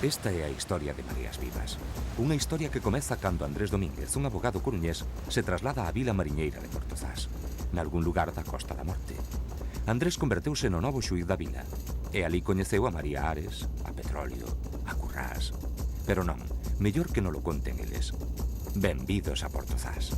Esta é a historia de Mareas Vivas. Unha historia que comeza cando Andrés Domínguez, un abogado coruñés, se traslada á vila mariñeira de Portozás, nalgún lugar da Costa da Morte. Andrés converteuse no novo xuíz da vila, e alí coñeceu a María Ares, a Petróleo, a Currás. Pero non, mellor que non lo conten eles. Benvidos a Portozás.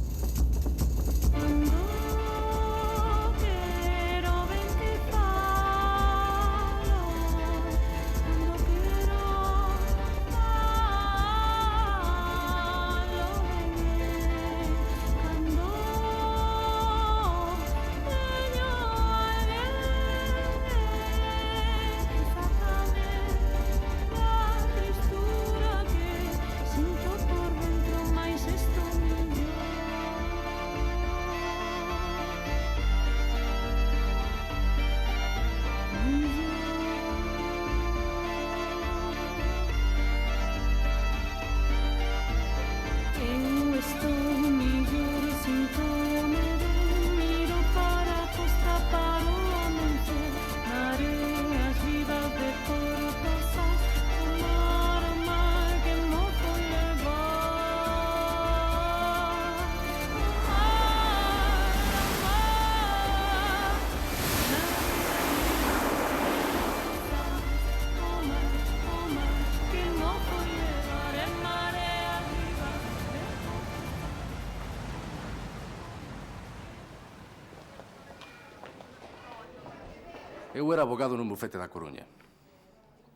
Eu era abogado nun bufete da Coruña.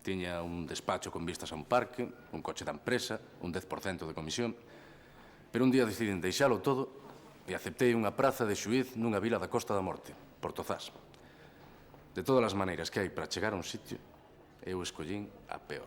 Tiña un despacho con vistas a un parque, un coche da empresa, un 10% de comisión. Pero un día decidín deixalo todo e aceptei unha praza de xuíz nunha vila da Costa da Morte, Portozás. De todas as maneiras que hai para chegar a un sitio, eu escollín a peor.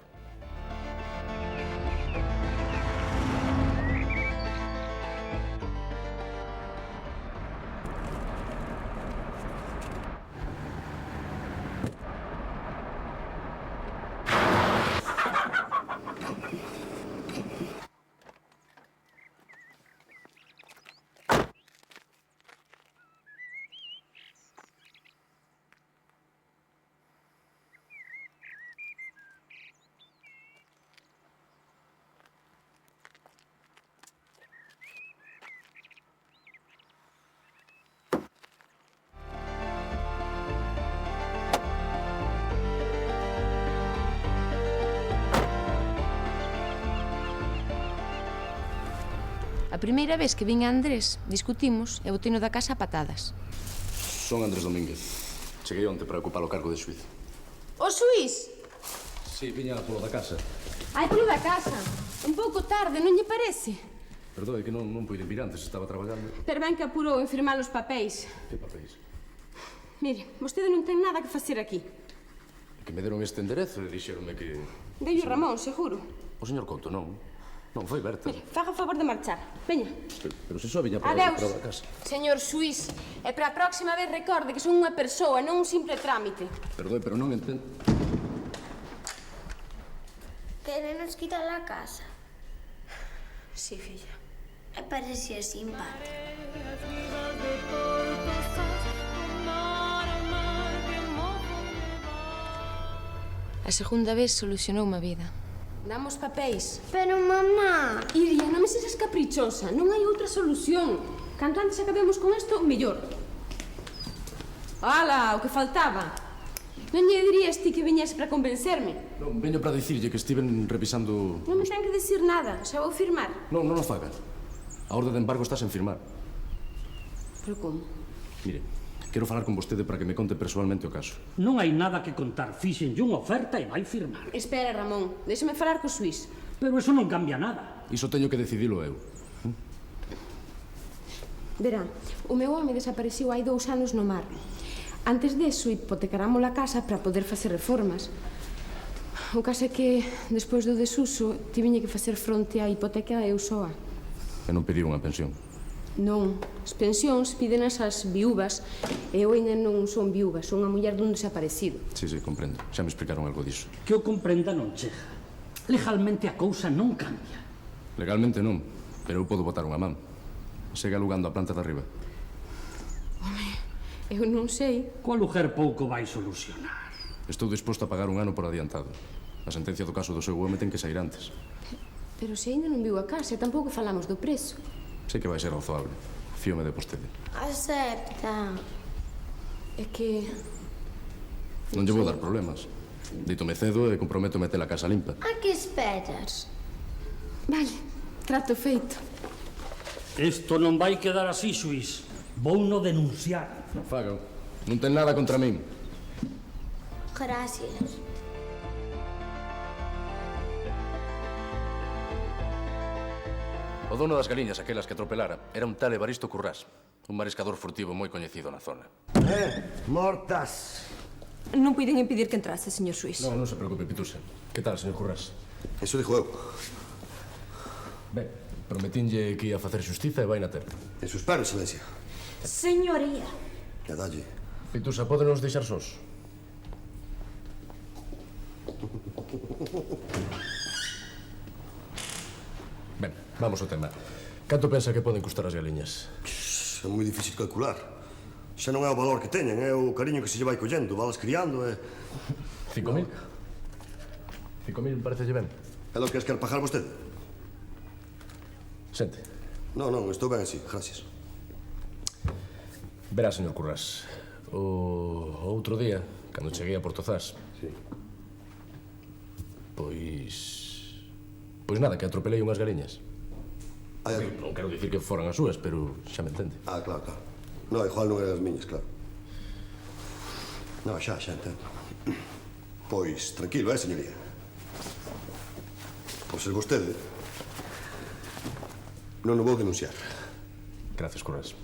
A primeira vez que vin a Andrés, discutimos e boteino da casa a patadas. Son Andrés Domínguez. Cheguei onte para ocupar o cargo de xuíz. O xuíz? Si, viña polo da casa. Ai, polo da casa. Un pouco tarde, non lle parece? Perdoe, que non puiden vir antes, estaba traballando. Pero ben que apurou en firmar os papéis. Que papéis? Mire, vostede non ten nada que facer aquí. Que me deron este enderezo e dixeronme que... Deio Ramón, seguro. O señor Couto, non. Non, foi Berta. Mire, faga o favor de marchar. Veña. Pero se só viña para Adeus, da casa. señor xuíz. E para a próxima vez recorde que son unha persoa, non un simple trámite. Perdoe, pero non entendo. Querenos quitar a casa. Sí, filla. E parecía simpático. A segunda vez solucionou unha vida. Damos papéis. Pero, mamá... Iria, non me sexas caprichosa. Non hai outra solución. Canto antes acabemos con isto, mellor. Ala, o que faltaba. Non lle dirías ti que viñese para convencerme? Non, veño para dicirlle que estiven revisando... Non me ten que dicir nada, xa vou firmar. Non o faga. A orde de embargo está sen firmar. Pero como? Mire, quero falar con vostede para que me conte persoalmente o caso. Non hai nada que contar, fíxenlle unha oferta e vai firmar. Espera, Ramón, déxame falar co xuís. Pero eso non cambia nada. Iso teño que decidilo eu. Verá, o meu home desapareceu hai 2 anos no mar. Antes deso, hipotecaramos a casa para poder facer reformas. O caso é que, despois do desuso, tiveña que facer fronte á hipoteca eu soa. E non pedir unha pensión. Non, as pensións pídenas as viúvas e eu ainda non son viúva, son unha muller dun desaparecido. Sí, comprendo. Xa me explicaron algo diso. Que o comprenda non chega. Legalmente a cousa non cambia. Legalmente non, pero eu podo botar unha man. Segue alugando a planta de arriba. Home, eu non sei. Co aluguer pouco vai solucionar. Estou disposto a pagar un ano por adiantado. A sentencia do caso do seu home ten que sair antes. Pero se ainda non viu a casa, tampouco falamos do preso. Sei que vai ser razoable. Fíome de vostede. Acepta. É que... Non lle vou dar problemas. Dítome cedo e comprometo meter a casa limpa. A que esperas? Vale, trato feito. Isto non vai quedar así, xuiz. Vouno denunciar. Fago. Non ten nada contra min. Gracias. O dono das galiñas, aquelas que atropelara, era un tal Evaristo Currás, un mariscador furtivo moi coñecido na zona. Mortas. Non puiden impedir que entrase, señor xuiz. Non se preocupe, Pitusa. Que tal, señor Currás? Eso dijo eu. Ben, prometinlle que ia facer xustiza e vai na ter. Eso espero, excelencia. Señoría. Que dalle. Pitusa, pódenos deixar sós? Ben, vamos ao tema. Canto pensa que poden custar as galiñas? É moi difícil calcular. Xa non é o valor que teñen, é o cariño que se lle vai collendo. Valas criando e... 5.000? 5.000 parece ben. É lo que es quer pagar vostede? Sente. Non, estou ben así, gracias. Verá, señor Currás, o outro día, cando cheguei a Portozás, Sí. Pois nada, que atropelei unhas galiñas. Hai aquí. Non quero dicir que foran as súas, pero xa me entende. Ah, claro. No, igual non eran as miñas, claro. No, xa entendo. Pois, tranquilo, señoría. Por ser vostede, non o vou denunciar. Gracias, Currás.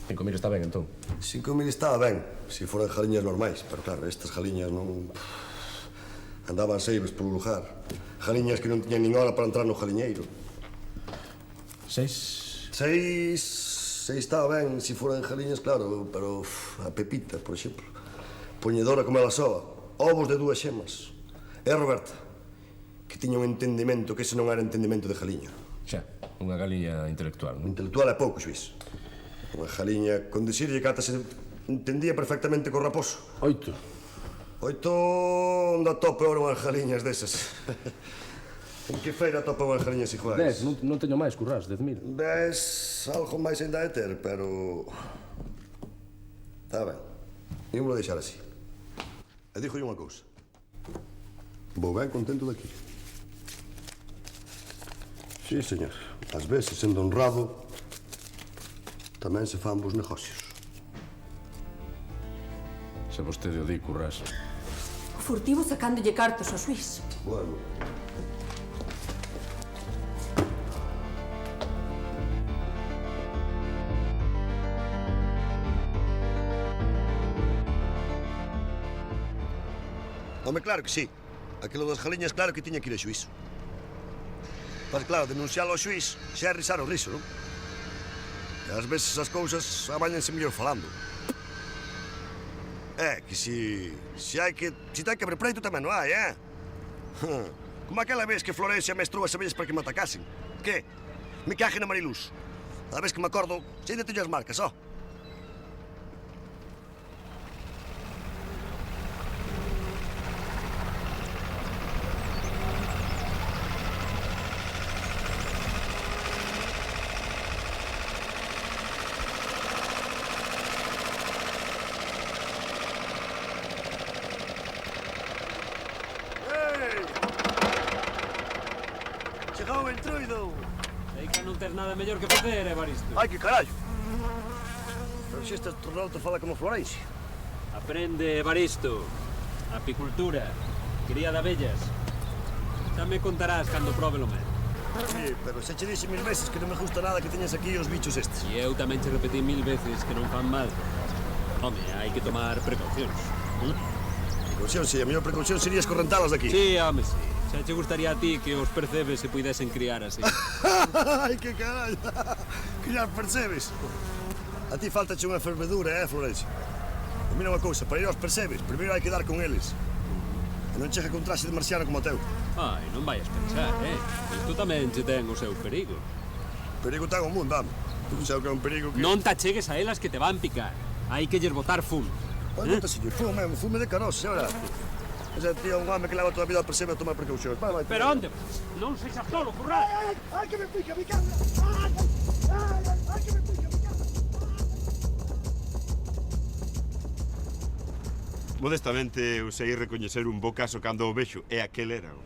5.000 está ben, entón. 5.000 estaba ben, se foran jaliñas normais, pero claro, estas jaliñas non... Andaban seibes polo lugar. Jaliñas que non tiñan nin hora para entrar no jaliñeiro. 6? 6 estaba ben, se foran jaliñas, claro, pero a Pepita, por exemplo, poñedora como ela soa, ovos de 2 xemas. E a Roberta, que tiña un entendimento que ese non era entendimento de jaliña. Xa, unha galiña intelectual, non? Intelectual é pouco, xuiz. Unha jaliña, con dicirlle que ata se entendía perfectamente co raposo. 8. 8 onde atope ora unhas jaliñas desas. En que feira atopa unhas jaliñas iguais? 10, non teño máis, Currás, 10.000. 10, algo máis ainda de ter, pero... Está ben. Ímolo deixar así. E dixo unha cousa. Vou ben contento daqui. Sí, señor. Ás veces, sendo honrado, tamén se fan bons negocios. Se vostede o di, Currás. Furtivo sacándolle cartos ao xuiz. Bueno. Home, claro que sí. Aquilo das jaliñas, claro que tiña que ir a xuízo. Mas, claro, denuncialo ao xuiz xa é risar o riso, non? E ás veces as cousas abáñanse mellor falando. Que se hai que... Se ten que haber preito tamén non hai, Como aquela vez que Florencia mestrou as abellas para que me atacasen. Que? Me caje na Mariluz. A vez que me acordo, se ainda teño as marcas, ó. Chegou o entruido. Sei que non tes nada mellor que facer, Evaristo. Ai, que carallo. Pero se esta tornalta fala como Florencia. Aprende, Evaristo. Apicultura, cría de abellas. Xa me contarás cando probe lo mesmo. Sí, pero xa che dixe 1000 veces que non me gusta nada que teñas aquí os bichos estes. E eu tamén che repetí 1000 veces que non fan mal. Home, hai que tomar precaucións. Precaución, sí, a mellor precaución sería escorrentalas daqui. Sí, home, sí. Xa che gustaría a ti que os percebes se puidesen criar así. Ai, que carallo. Criar percebes. A ti faltache unha fervedura, Florencia? E mira unha cousa, para ir aos percebes, primeiro hai que dar con eles. E non chega con traxe de marciano como o teu. Ai, non vayas pensar, Isto tamén che ten o seu perigo. Perigo ten o mundo, dame. Tu xa que é un perigo que... Non te achegues a elas que te van picar. Hai que lles botar fume. Olha, señor, fume de carosa, xa verás. Ese tío é un home que leva toda a vida ao percebe a tomar precaucións. Vai, vai. Pero onde? Non sexas tolo, Currás. Ai, que me pica, mi cabra! Ai, que me pica, mi cabra! Modestamente, eu sei recoñecer un bo caso cando o vexo, e aquel era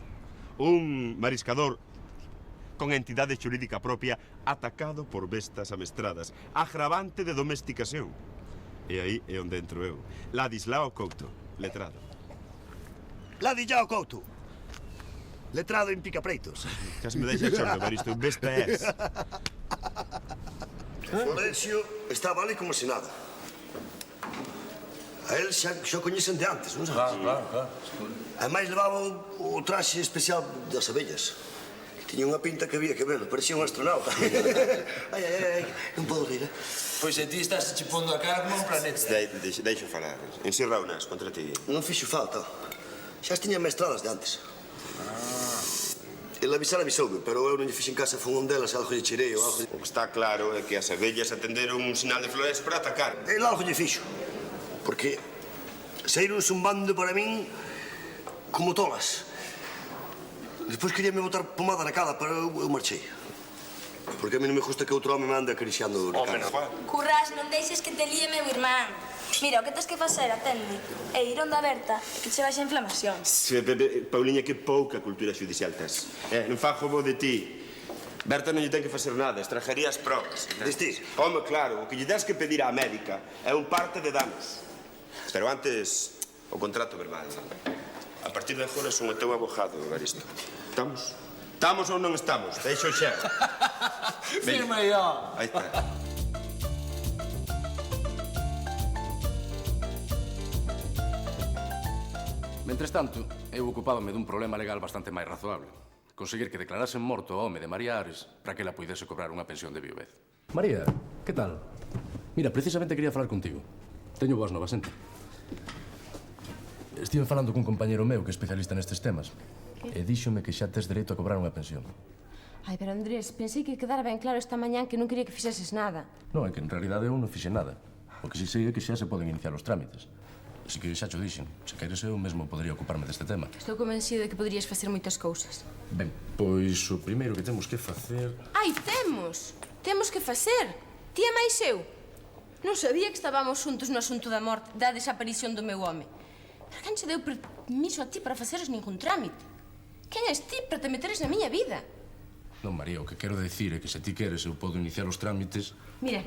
un mariscador con entidade xurídica propia atacado por bestas amestradas, agravante de domesticación. E aí é onde entro eu, Ladislao Couto, letrado. Ladislao Couto, letrado en picapreitos. Casi me deixa xordo, Evaristo, besta és. Florencio estaba ali como se nada. A él xa o coñecen de antes, non sabes? Claro. Ademais levaba o traxe especial das abellas. Tiña unha pinta que había que verlo, parecía un astronauta. Ai, non podo rir, eh? Pois a ti estás che pondo a cara como un planeta. Deixo falar. Ensirra unas contra ti. Non fixo falta. Xa as tiña mestradas de antes. Ele avisoume, pero eu non lle fixen casa fun un delas, algo lle chirei ou algo... O que está claro é que as abellas atenderon un sinal de florencia para atacar. Ele algo lle fixo. Porque saíron zumbando para min como tolas. Despois queríame botar pomada na cara, pero eu marchei. Porque a mí non me gusta que outro home me ande acariciando na cara. Currás, non deixes que te líe meu irmán. Mira, o que tens que facer, atende, é ir onde aberta e que che baixa a inflamación. Pauliña, que pouca cultura judicial tes. Non fajo bo de ti. Berta non lle ten que facer nada, estragaría as probas. Distis? Home, claro, o que lle des que pedir á médica é un parte de danos. Pero antes, o contrato verbal. A partir de agora son o teu abogado, Evaristo. Estamos? Estamos ou non estamos? Deixo xa. Firma aí, ó. Aí está. Mentres tanto, eu ocupábame dun problema legal bastante máis razoable. Conseguir que declarasen morto o home de María Ares para que ela puidese cobrar unha pensión de viuvez. María, que tal? Mira, precisamente quería falar contigo. Teño boas novas, ente. Estive falando cun compañero meu que é especialista nestes temas. E díxome que xa tes dereito a cobrar unha pensión. Ai, pero Andrés, pensei que quedara ben claro esta mañán que non quería que fixeses nada. Non, é que en realidade eu non fixe nada. O que si sei é que xa se poden iniciar os trámites. Así que xa cho dixen. Se queres eu mesmo podría ocuparme deste tema. Estou convencido de que poderías facer moitas cousas. Ben, pois o primeiro que temos que facer... Ai, temos! Temos que facer! Ti e máis eu. Non sabía que estábamos xuntos no asunto da morte, da desaparición do meu home. Pero quen che deu permiso a ti para faceres ningún trámite? Quen és ti para te meteres na miña vida? Non, María, o que quero decir é que se ti queres eu podo iniciar os trámites... Mira,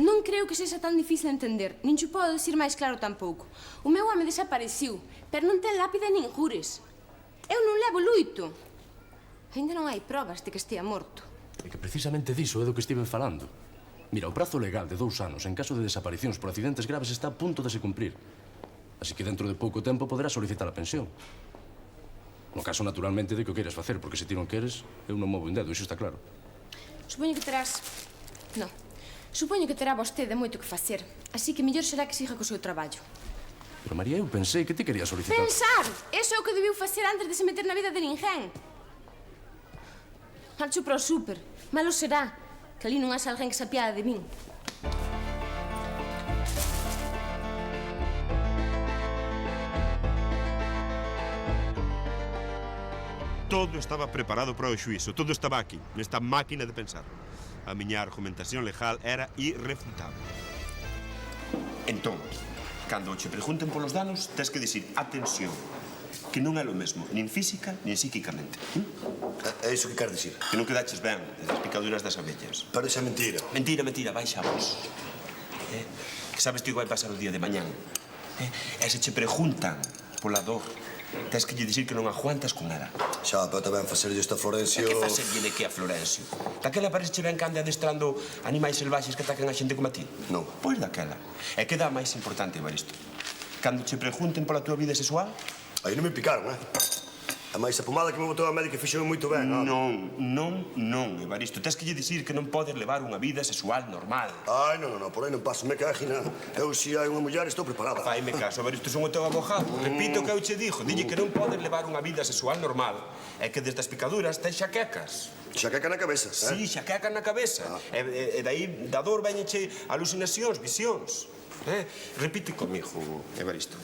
non creo que sexa tan difícil de entender, nin che podo decir máis claro tampouco. O meu home desapareciu, pero non ten lápide nin jures. Eu non levo luito. Ainda non hai probas de que estea morto. É que precisamente diso é do que estive falando. Mira, o prazo legal de 2 anos en caso de desaparicións por accidentes graves está a punto de se cumprir. Así que dentro de pouco tempo poderás solicitar a pensión. No caso, naturalmente, de que o queiras facer, porque se ti non queres, eu non movo un dedo, iso está claro. Supoño que terás... Non. Supoño que terá vostede moito que facer. Así que mellor será que siga co seu traballo. Pero, María, eu pensei que ti querías solicitar... Pensar! Eso é o que debiu facer antes de se meter na vida de ninguén. Marcho para o súper. Malo será que ali non haxa alguén que se apiade de min. Todo estaba preparado para o xuízo, todo estaba aquí, nesta máquina de pensar. A miña argumentación legal era irrefutable. Entón, cando che pregunten polos danos, tes que dicir, atención, que non é lo mesmo, nin física, nin psíquicamente. É iso que queres dicir? Que non quedaches ben das picaduras das abellas. Parece mentira. Mentira, baixa a vos. Que sabes ti o que vai pasar o día de mañán. E se che preguntan pola dor, tens que lle dicir que non aguantas con nada. Xa, pero tamén facerlle esta Florencio... Que facerlle de que a Florencio? Daquela parece ben que ande adestrando animais selvaxes que ataquen a xente como a ti? Non. Pois daquela. E que dá máis importante, Evaristo? Cando che pregunten pola tua vida sexual? Aí non me picaron, A máis a pomada que me botou a médica fixou moito ben, Non, Evaristo. Tens que lle dicir que non podes levar unha vida sexual normal. Ai, non, por aí non paso, me cagina. Eu, se hai unha muller, estou preparada. Faime caso, Evaristo, son o teu abogado. Repito o que eu che dixo. Dille que non podes levar unha vida sexual normal. É que desde as picaduras tens xaquecas. Xaqueca na cabeza, Sí, xaqueca na cabeza. E dai, da dor veñeche alucinacións, visións. Repite comigo, Evaristo.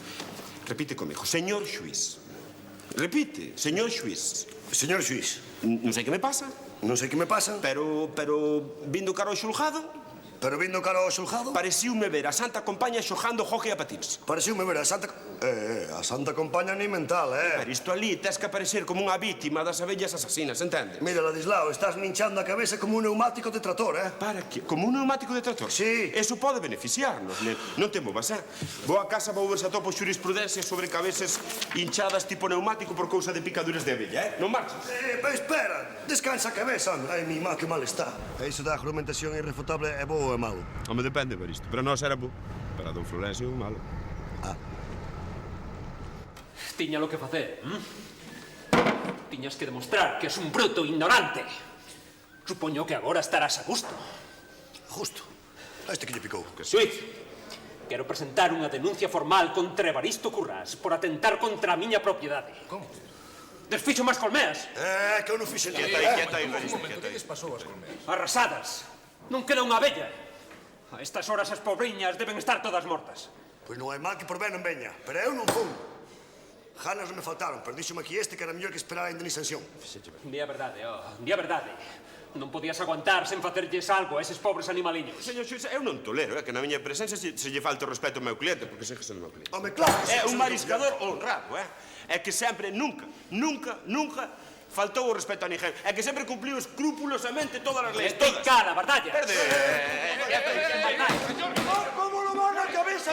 Repite comigo. Señor xuiz, Repite, señor xuiz. Señor xuiz, Non sei que me pasa, non sei que me pasa, pero vindo cara ao xulgado, pero vindo cara ao xulgado, pareciume ver a Santa Compaña xogando hockey a patins. pareciume ver a Santa Compaña ni mental, Pero isto ali tes que aparecer como unha vítima das abellas asasinas, entende? Mira, Ladislao, estás minchando a cabeza como un neumático de trator, Para que? Como un neumático de trator? Sí. Eso pode beneficiarnos, non te movas, Vou a casa, vou ver se atopo xurisprudencia sobre cabezas hinchadas tipo neumático por cousa de picaduras de abella, Non marches. Pero espera, descansa a cabeza. Ai, mi má, que mal está. E iso da argumentación irrefutable é bo ou é malo? Home, depende, Baristo. Para nós era bo. Para don Florencio, malo. Tiña lo que facer, Tiñas que demostrar que es un bruto ignorante. Supoño que agora estarás a gusto. Justo. A este que lle picou. Xuiz, quero presentar unha denuncia formal contra Evaristo Currás por atentar contra a miña propiedade. Como? Desfixo máis colmeas. Que eu non fixe nada. Quieta aí, Un Baristo, momento, quieta que aí. lles pasou as colmeas? Arrasadas. Non queda unha abella. A estas horas as pobriñas deben estar todas mortas. Pois non hai mal que por ben non veña. Pero eu non fun. Ganas non me faltaron, pero díxome aquí este que era mellor que esperar a indemnización. Di a verdade, di a verdade. Non podías aguantar sen facerlles algo a eses pobres animaliños. Señor xuiz, eu non tolero, que na miña presencia se lle falte o respeto ao meu cliente, porque sei que son o meu cliente. Home, claro. É un mariscador honrado, É que sempre, nunca faltou o respeto a ninguén. É que sempre cumpliu escrupulosamente todas as leis. Todas. Cala, bardalla. Perde. Como lo van a cabeza,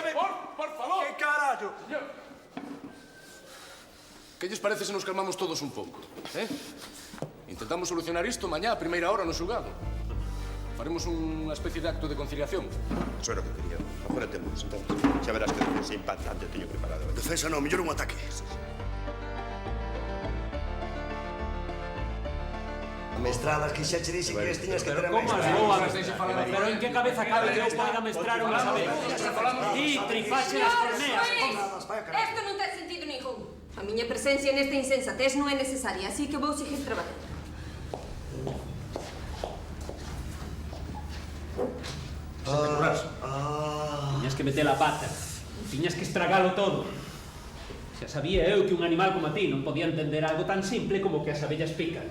Por favor! Que carallo? Que lles parece se nos calmamos todos un pouco? Intentamos solucionar isto mañá a primeira hora no xulgado. Faremos unha especie de acto de conciliación. Eso era o que quería. Agora temos, entende? Xa verás que defensa impactante teño preparado. Defensa non, mellor un ataque. Mestradas que xa che dixe que as tiñas que ter a Pero en que cabeza cabe que eu poida mestrar unha abellas? Ti, trifache as colmeas. Esto non ten sentido ningún. A miña presencia nesta insensatez non é necesaria, así que vou seguir traballando. Tiñas que meter a pata. Tiñas que estragalo todo. Xa sabía eu que un animal como a ti non podía entender algo tan simple como que as abellas pican.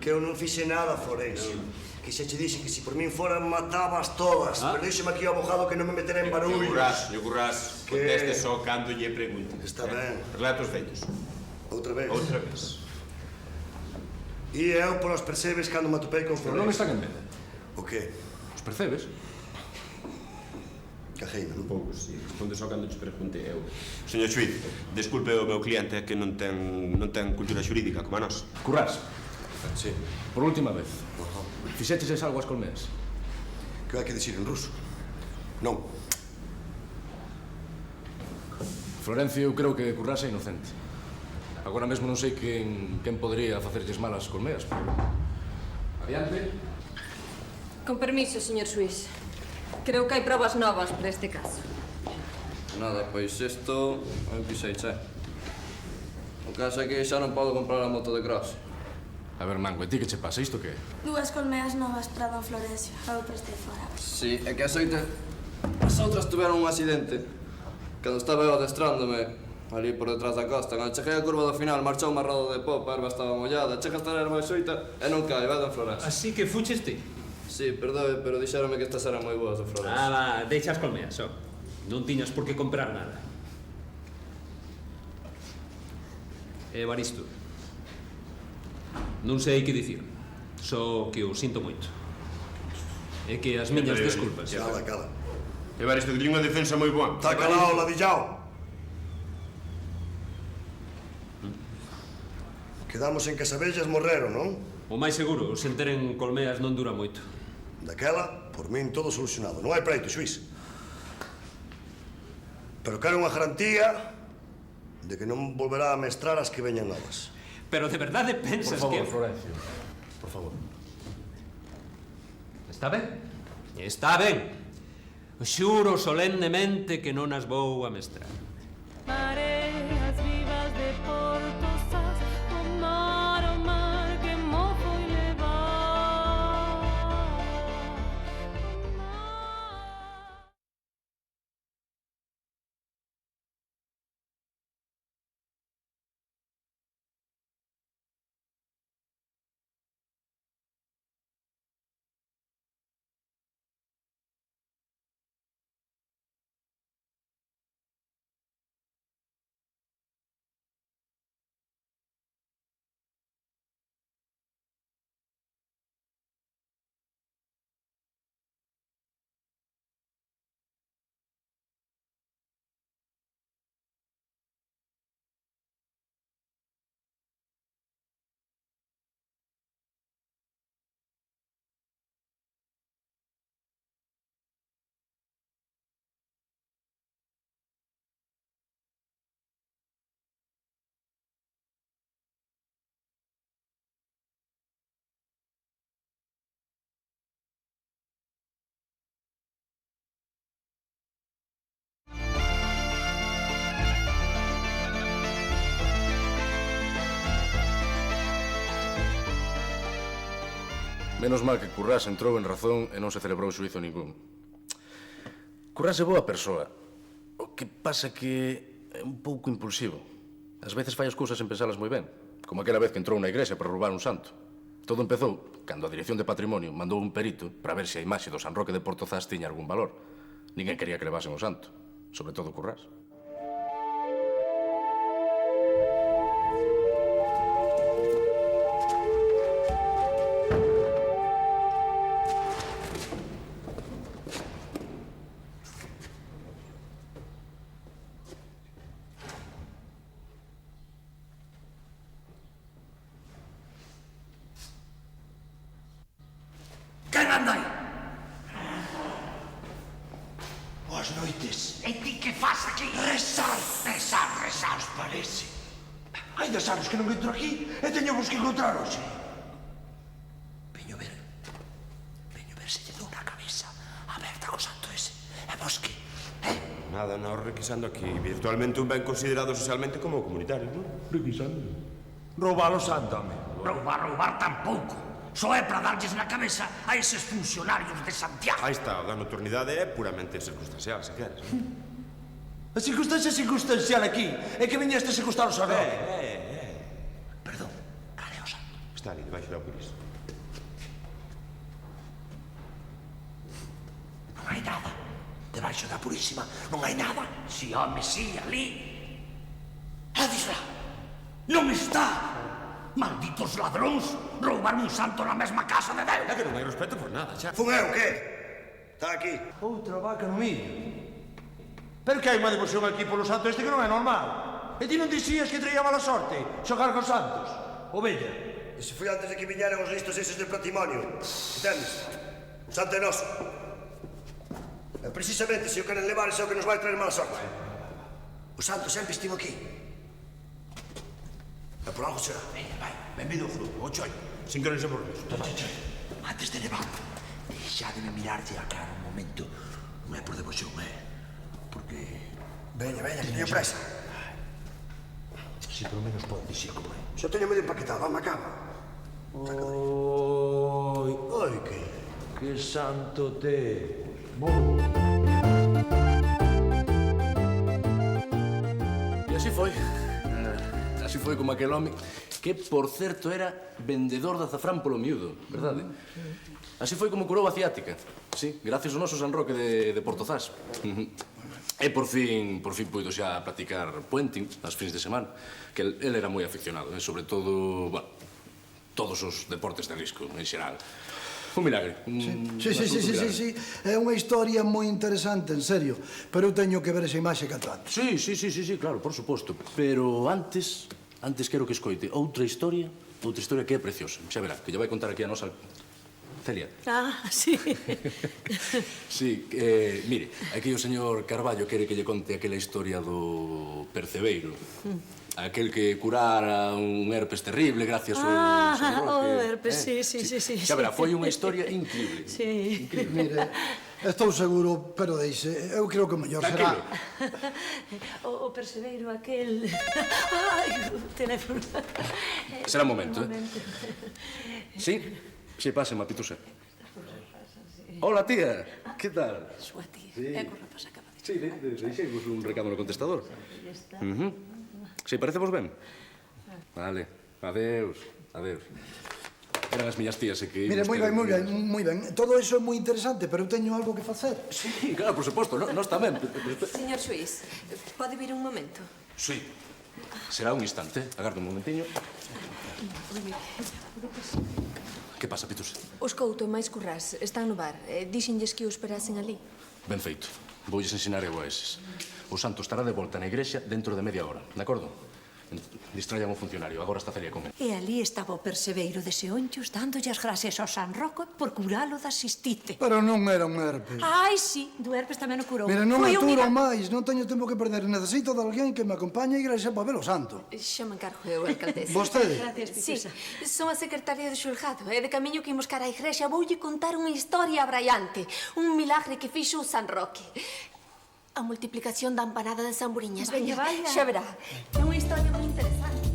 Que eu non fixe nada, Florencio. Que xa che dixe que se por min foran matabas todas. Pero díxeme aquí o abogado que non me meterá en barullos. Señor Currás, Que- conteste só cando lle pregunte. Está ben. Relatos feitos. Outra vez. Outra vez. E eu polos percebes cando me atopei con Pero non Florencio. están en venda. O que? Os percebes? Cajeina, non? Pouco, si. Responde só cando te pregunte eu. Señor xuiz, desculpe o meu cliente que non ten cultura xurídica como a nós. Currás. Sí. Por última vez. Fixeches algo as colmeas? Que hai que dicir en ruso? Non. Florencio, eu creo que Currás é inocente. Agora mesmo non sei quen podería facerlles mal as colmeas. Adiante. Con permiso, señor Suís. Creo que hai probas novas para este caso. Nada, pois isto non pisei, che. O caso é que xa non podo comprar a moto de cross. A ver, Mango, e ti que che pasa? Isto que é? Dúas colmeas novas para don Florencio. A outra estou fora. Si, é que as outras tuveron un accidente. Cando estaba eu adestrándome ali por detrás da costa, cando cheguei a curva do final, marchou unha roda de popa, a erva estaba mollada, chega a estar a erva xoita e non cae, vai don Florencio. Así que fuches ti? Si, perdoe, pero dixéronme que estas eran moi boas do Florencio. Va, deixa as colmeas, Non tiñas por que comprar nada. Evaristo, non sei que dicir. Só que o sinto moito. É que as miñas desculpas. Cala, cala. Evaristo, que unha defensa moi boa. Está calado, ladillao. Quedamos en que as abellas morreron, non? O máis seguro, sen teren colmeas non dura moito. Daquela, por min, todo solucionado. Non hai preito, xuiz. Pero quero unha garantía de que non volverá a mestrar as que veñan novas. Pero de verdade pensas que... Florencio. Por favor. Está ben? Está ben. Xuro solemnemente que non as vou a mestrar. Menos mal que Currás entrou en razón e non se celebrou xuizo ningún. Currás é boa persoa. O que pasa que é un pouco impulsivo. Ás veces fai as cousas sen pensalas moi ben. Como aquela vez que entrou na igrexa para roubar un santo. Todo empezou cando a Dirección de Patrimonio mandou un perito para ver se a imaxe do San Roque de Portozás tiña algún valor. Ninguén quería que levasen o santo. Sobre todo Currás. Quen anda aí? Boas noites. E ti que faz aquí? Rezar, os parece. Hai 2 anos que non entro aquí e teño vos que encontrar hoxe. Veño ver se lle dou na cabeza aberta co santo ese. E vos que? Nada, nós requisando aquí virtualmente un ben considerado socialmente como comunitario, non? Requisando? Roubar o santo, home. Roubar tampouco. Só é para darlles na cabeza a eses funcionarios de Santiago. Aí está, o da nocturnidade é puramente circunstancial, se queres. A circunstancia circunstancial aquí é que viñeste a secuestrar o San Roque. Perdón, cal é o santo? Está ali, debaixo da Purísima. Non hai nada. Debaixo da Purísima non hai nada. Si, home, si, ali. Adisla, non está. Malditos ladróns, roubar un santo na mesma casa de Deus. É que non hai respeto por nada, xa. Fun eu, que? Está aquí. Outra vaca no millo. Pero que hai unha devoción aquí polo santo este que non é normal. E ti non dixías que traía mala sorte xogar cos santos, ovella? Ese foi antes de que viñeran os listos eses de patrimonio. Entendes? O santo é noso. E precisamente se o queren levar é o que nos vai traer mala sorte. O santo sempre estivo aquí. E por algo será. Veña, vai, benvido ao grupo, o chollo. Sin que non se morros. Antes de levar, deixademe mirarte a cara un momento. Non é por devoción, porque... Veña, que teño presa. Si, polo menos pode dicir como é. Xa teño medio empaquetado, vamos a cama. Oi, que santo te... E así foi. Así foi como aquel home que, por certo, era vendedor de azafrán polo miúdo, verdade? Así foi como curou a ciática. Sí, gracias ao noso San Roque de Portozás. E por fin puido xa practicar puenting nas fins de semana, que el era moi aficionado, sobre todo, bueno, todos os deportes de risco, en xeral. Un milagre. Sí. É unha historia moi interesante, en serio. Pero eu teño que ver esa imaxe canto antes. Sí, claro, por suposto. Pero antes quero que escoite outra historia que é preciosa. Xa verá, que lle vai contar aquí a nosa... Celia. Ah, sí. Sí, mire, aquí o señor Carballo quere que lle conte aquela historia do percebeiro. Aquel que curara un herpes terrible gracias ao San Roque. O herpes, sí. Xa verá, foi unha historia increíble. Sí. Mire, estou seguro, pero deixe, eu creo que o mellor será... O percebeiro aquel... Ai, o teléfono. Será un momento, Sí, pase, Mapitusa. Hola, tía. Que tal? Súa tía. É que o rapaz acaba de... Sí, deixemos un recado no contestador. Sí, parecemos ben? Vale, adeus. Eran as miñas tías que... Mire, moi ben. Todo iso é moi interesante, pero eu teño algo que facer. Sí, claro, por suposto, nós tamén. Señor xuiz, pode vir un momento? Sí. Será un instante. Agarda un momentiño. Que pasa, Pitus? Os Couto máis Currás están no bar. Díxenlles que o esperasen ali. Ben feito. Voulles ensinar eu a eses. O santo estará de volta na igrexa dentro de media hora, de acordo? Distraian o funcionario, agora está Celia con él. E ali estaba o percebeiro de Seonchos dándolle as gracias ao San Roque por curalo da cistite. Pero non era un herpes. Ai, sí, do herpes tamén o curou. Mira, non aturo máis, non teño tempo que perder. Necesito de alguén que me acompañe a igrexa para ver o santo. Xa me encargo eu, alcaldesa. Vostede? Gracias, Pitusa. Sí, son a secretaria do xulgado. E de camiño que imos cara á igrexa voulle contar unha historia abraiante. Un milagre que fixo o San Roque. A multiplicación da empanada de San Buriñas. Vaya. Xa verá. É unha historia moi interesante.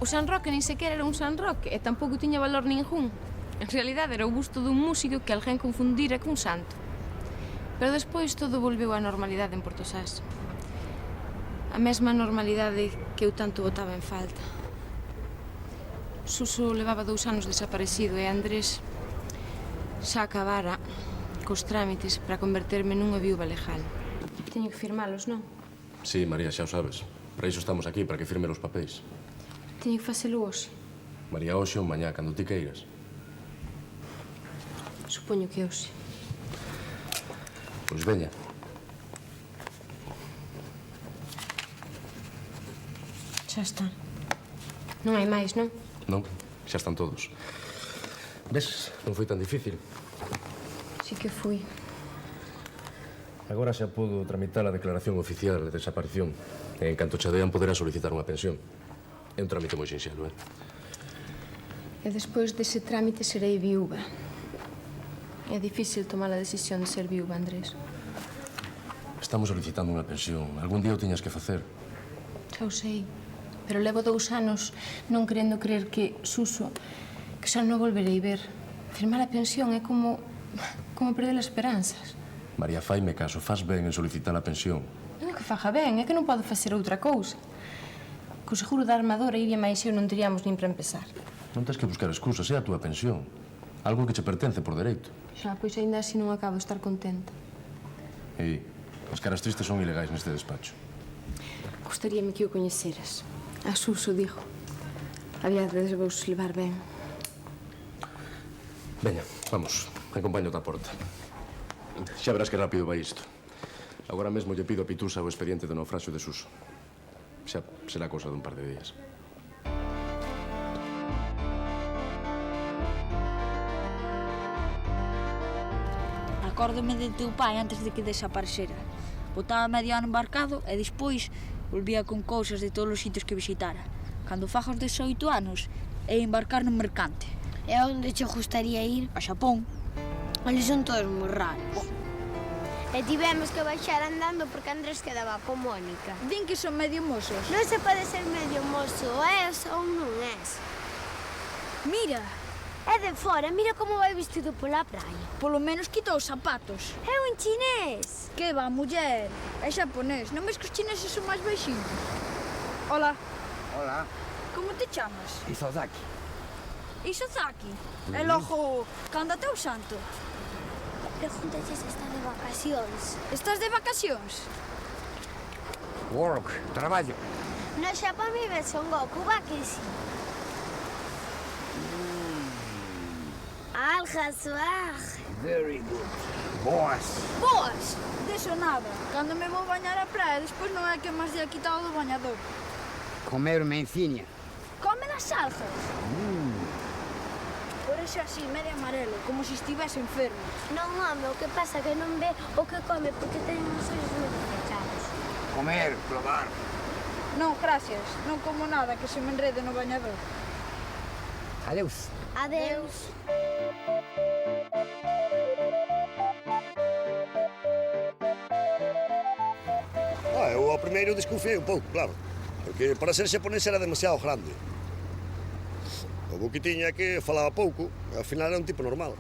O San Roque nin sequera era un San Roque e tampouco tiña valor ningún. En realidade era o busto dun músico que alguén confundira cun santo. Pero despois todo volveu á normalidade en Portosás. A mesma normalidade que eu tanto botaba en falta. Suso levaba 2 anos desaparecido e Andrés xa acabara cos trámites para converterme nunha viúva legal. Teño que firmalos, non? Sí, María, xa o sabes. Para iso estamos aquí, para que firme os papéis. Teño que facelo hoxe. María, hoxe ou mañá, cando ti queiras. Supoño que hoxe. Pois veña. Xa está. Non hai máis, non? Non, xa están todos. Ves, non foi tan difícil. Sí que fui. Agora xa pudo tramitar a declaración oficial de desaparición. E en canto che dean, poderá solicitar unha pensión. É un trámite moi sinxelo, E despois dese trámite serei viúva. É difícil tomar a decisión de ser viúva, Andrés. Estamos solicitando unha pensión. Algún día o tiñas que facer. Xa o sei. Pero levo 2 anos non querendo creer que Suso, que xa non volverei ver. Firmar a pensión é como perder as esperanzas. María, faime caso, faz ben en solicitar a pensión. Non é que faja ben, é que non podo facer outra cousa. Co seguro da armadora, Iria máis eu non teríamos nin para empezar. Non tens que buscar excusas, é a túa pensión. Algo que che pertence por dereito. Xa, pois ainda así non acabo de estar contenta. E as caras tristes son ilegais neste despacho. Gostaríame que o coñeceras. A Suso, digo. Había de vos levar ben. Veña, vamos, acompaño-te á porta. Xa verás que rápido vai isto. Agora mesmo lle pido a Pitusa o expediente de naufraxio de Suso. Xa será cousa dun par de días. Acórdome de teu pai antes de que desaparecera. Botaba medio ano embarcado e despois volvía con cousas de todos os sitios que visitara. Cando faga os 18 anos, é embarcar no mercante. E onde che gustaría ir? A Xapón. Ali son todos moi raros. E tivemos que baixar andando porque Andrés quedaba con Mónica. Din que son medio mozos. Non se pode ser medio mozo, és ou non és. Mira. É de fora, mira como vai vestido pola praia. Polo menos quita os zapatos. É un chinés. Que va, muller? É xaponés. Non ves que os chineses son máis baixinhos? Hola. Hola. Como te chamas? Isozaki. Isozaki? E logo, cando teu santo? Pregúntate se está de vacacións. Estás de vacacións? Work, traballo. No Xapón vive Son Goku, va que sí. Aljazuar. Very good. Boas. Boas? Deso nada. Cando me vou bañar a praia, despois non é que máis día quitado do bañador. Comer menciña. Come das algas? Por eso así, medio amarelo, como se estivese enfermo. Non, home, o que pasa que non ve o que come porque ten os ollos moi pechados. Comer, probar. Non, gracias. Non como nada que se me enrede no bañador. Adeus. Adeus. Eu ao primeiro desconfiei un pouco, claro. Porque para ser xaponés era demasiado grande. O bo que tiña que falaba pouco, e ao final era un tipo normal.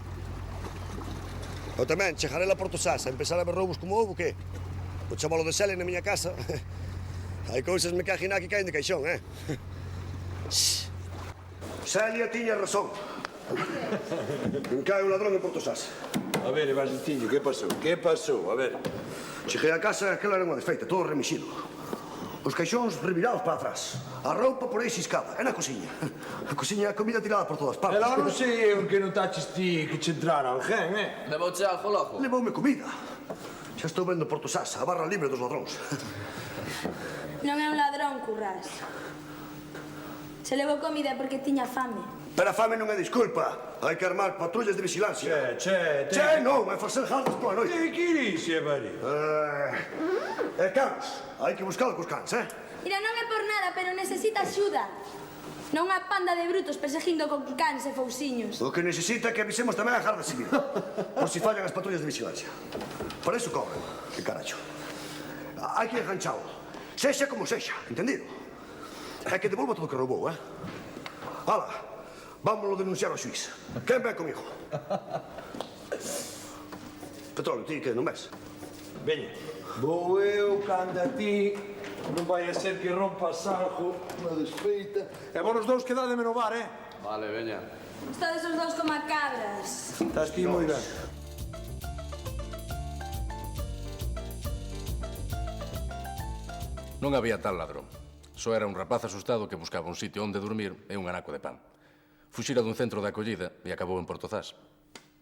Eu tamén, chegaré a Portosás a empezar a ver roubos como houbo, que? O chamalo de Sele na miña casa. Hai cousas me caginá que caen de caixón, Celia tiña razón. Non cae un ladrón en Portosás. A ver, Evangeliciño, que pasou? Que pasou? A ver. Cheguei a casa e aquela era unha desfeita, todo remixido. Os caixóns revirados para atrás. A roupa por aí xiscada. É na cociña. A cociña, a comida tirada por todas partes. E logo non sei eu que notaches ti que che entrara alguén, Levouche algo logo? Levoume comida. Xa estou vendo Portosás, a barra libre dos ladróns. Non é un ladrón, Currás. Se levou comida porque tiña fame. Pero a fame non é disculpa. Hai que armar patrullas de vigilancia. Che, non, é facer jardas pola noite. Que irixe, María? E cans, hai que buscar cos cans, Mira, non é por nada, pero necesita axuda. Non unha panda de brutos perseguindo con cans e fousiños. O que necesita é que avisemos tamén a Garda Civil. Por si fallan as patrullas de vigilancia. Para iso cobran. Que caracho. Hai que enganchalo. Sexa como sexa, entendido? É que devolva todo o que roubou, Hala, vámonos denunciar ao xuiz. Quen ven comigo? Petróleo, ti que non ves? Veña. Vou eu, canda ti. Non vai a ser que rompas algo na desfeita. E vos os dous quedádeme no bar, Vale, veña. Estades os dous como cabras. Estás ti moi ben. Non había tal ladrón. Só era un rapaz asustado que buscaba un sitio onde dormir e un anaco de pan. Fuxira dun centro de acollida e acabou en Portozás.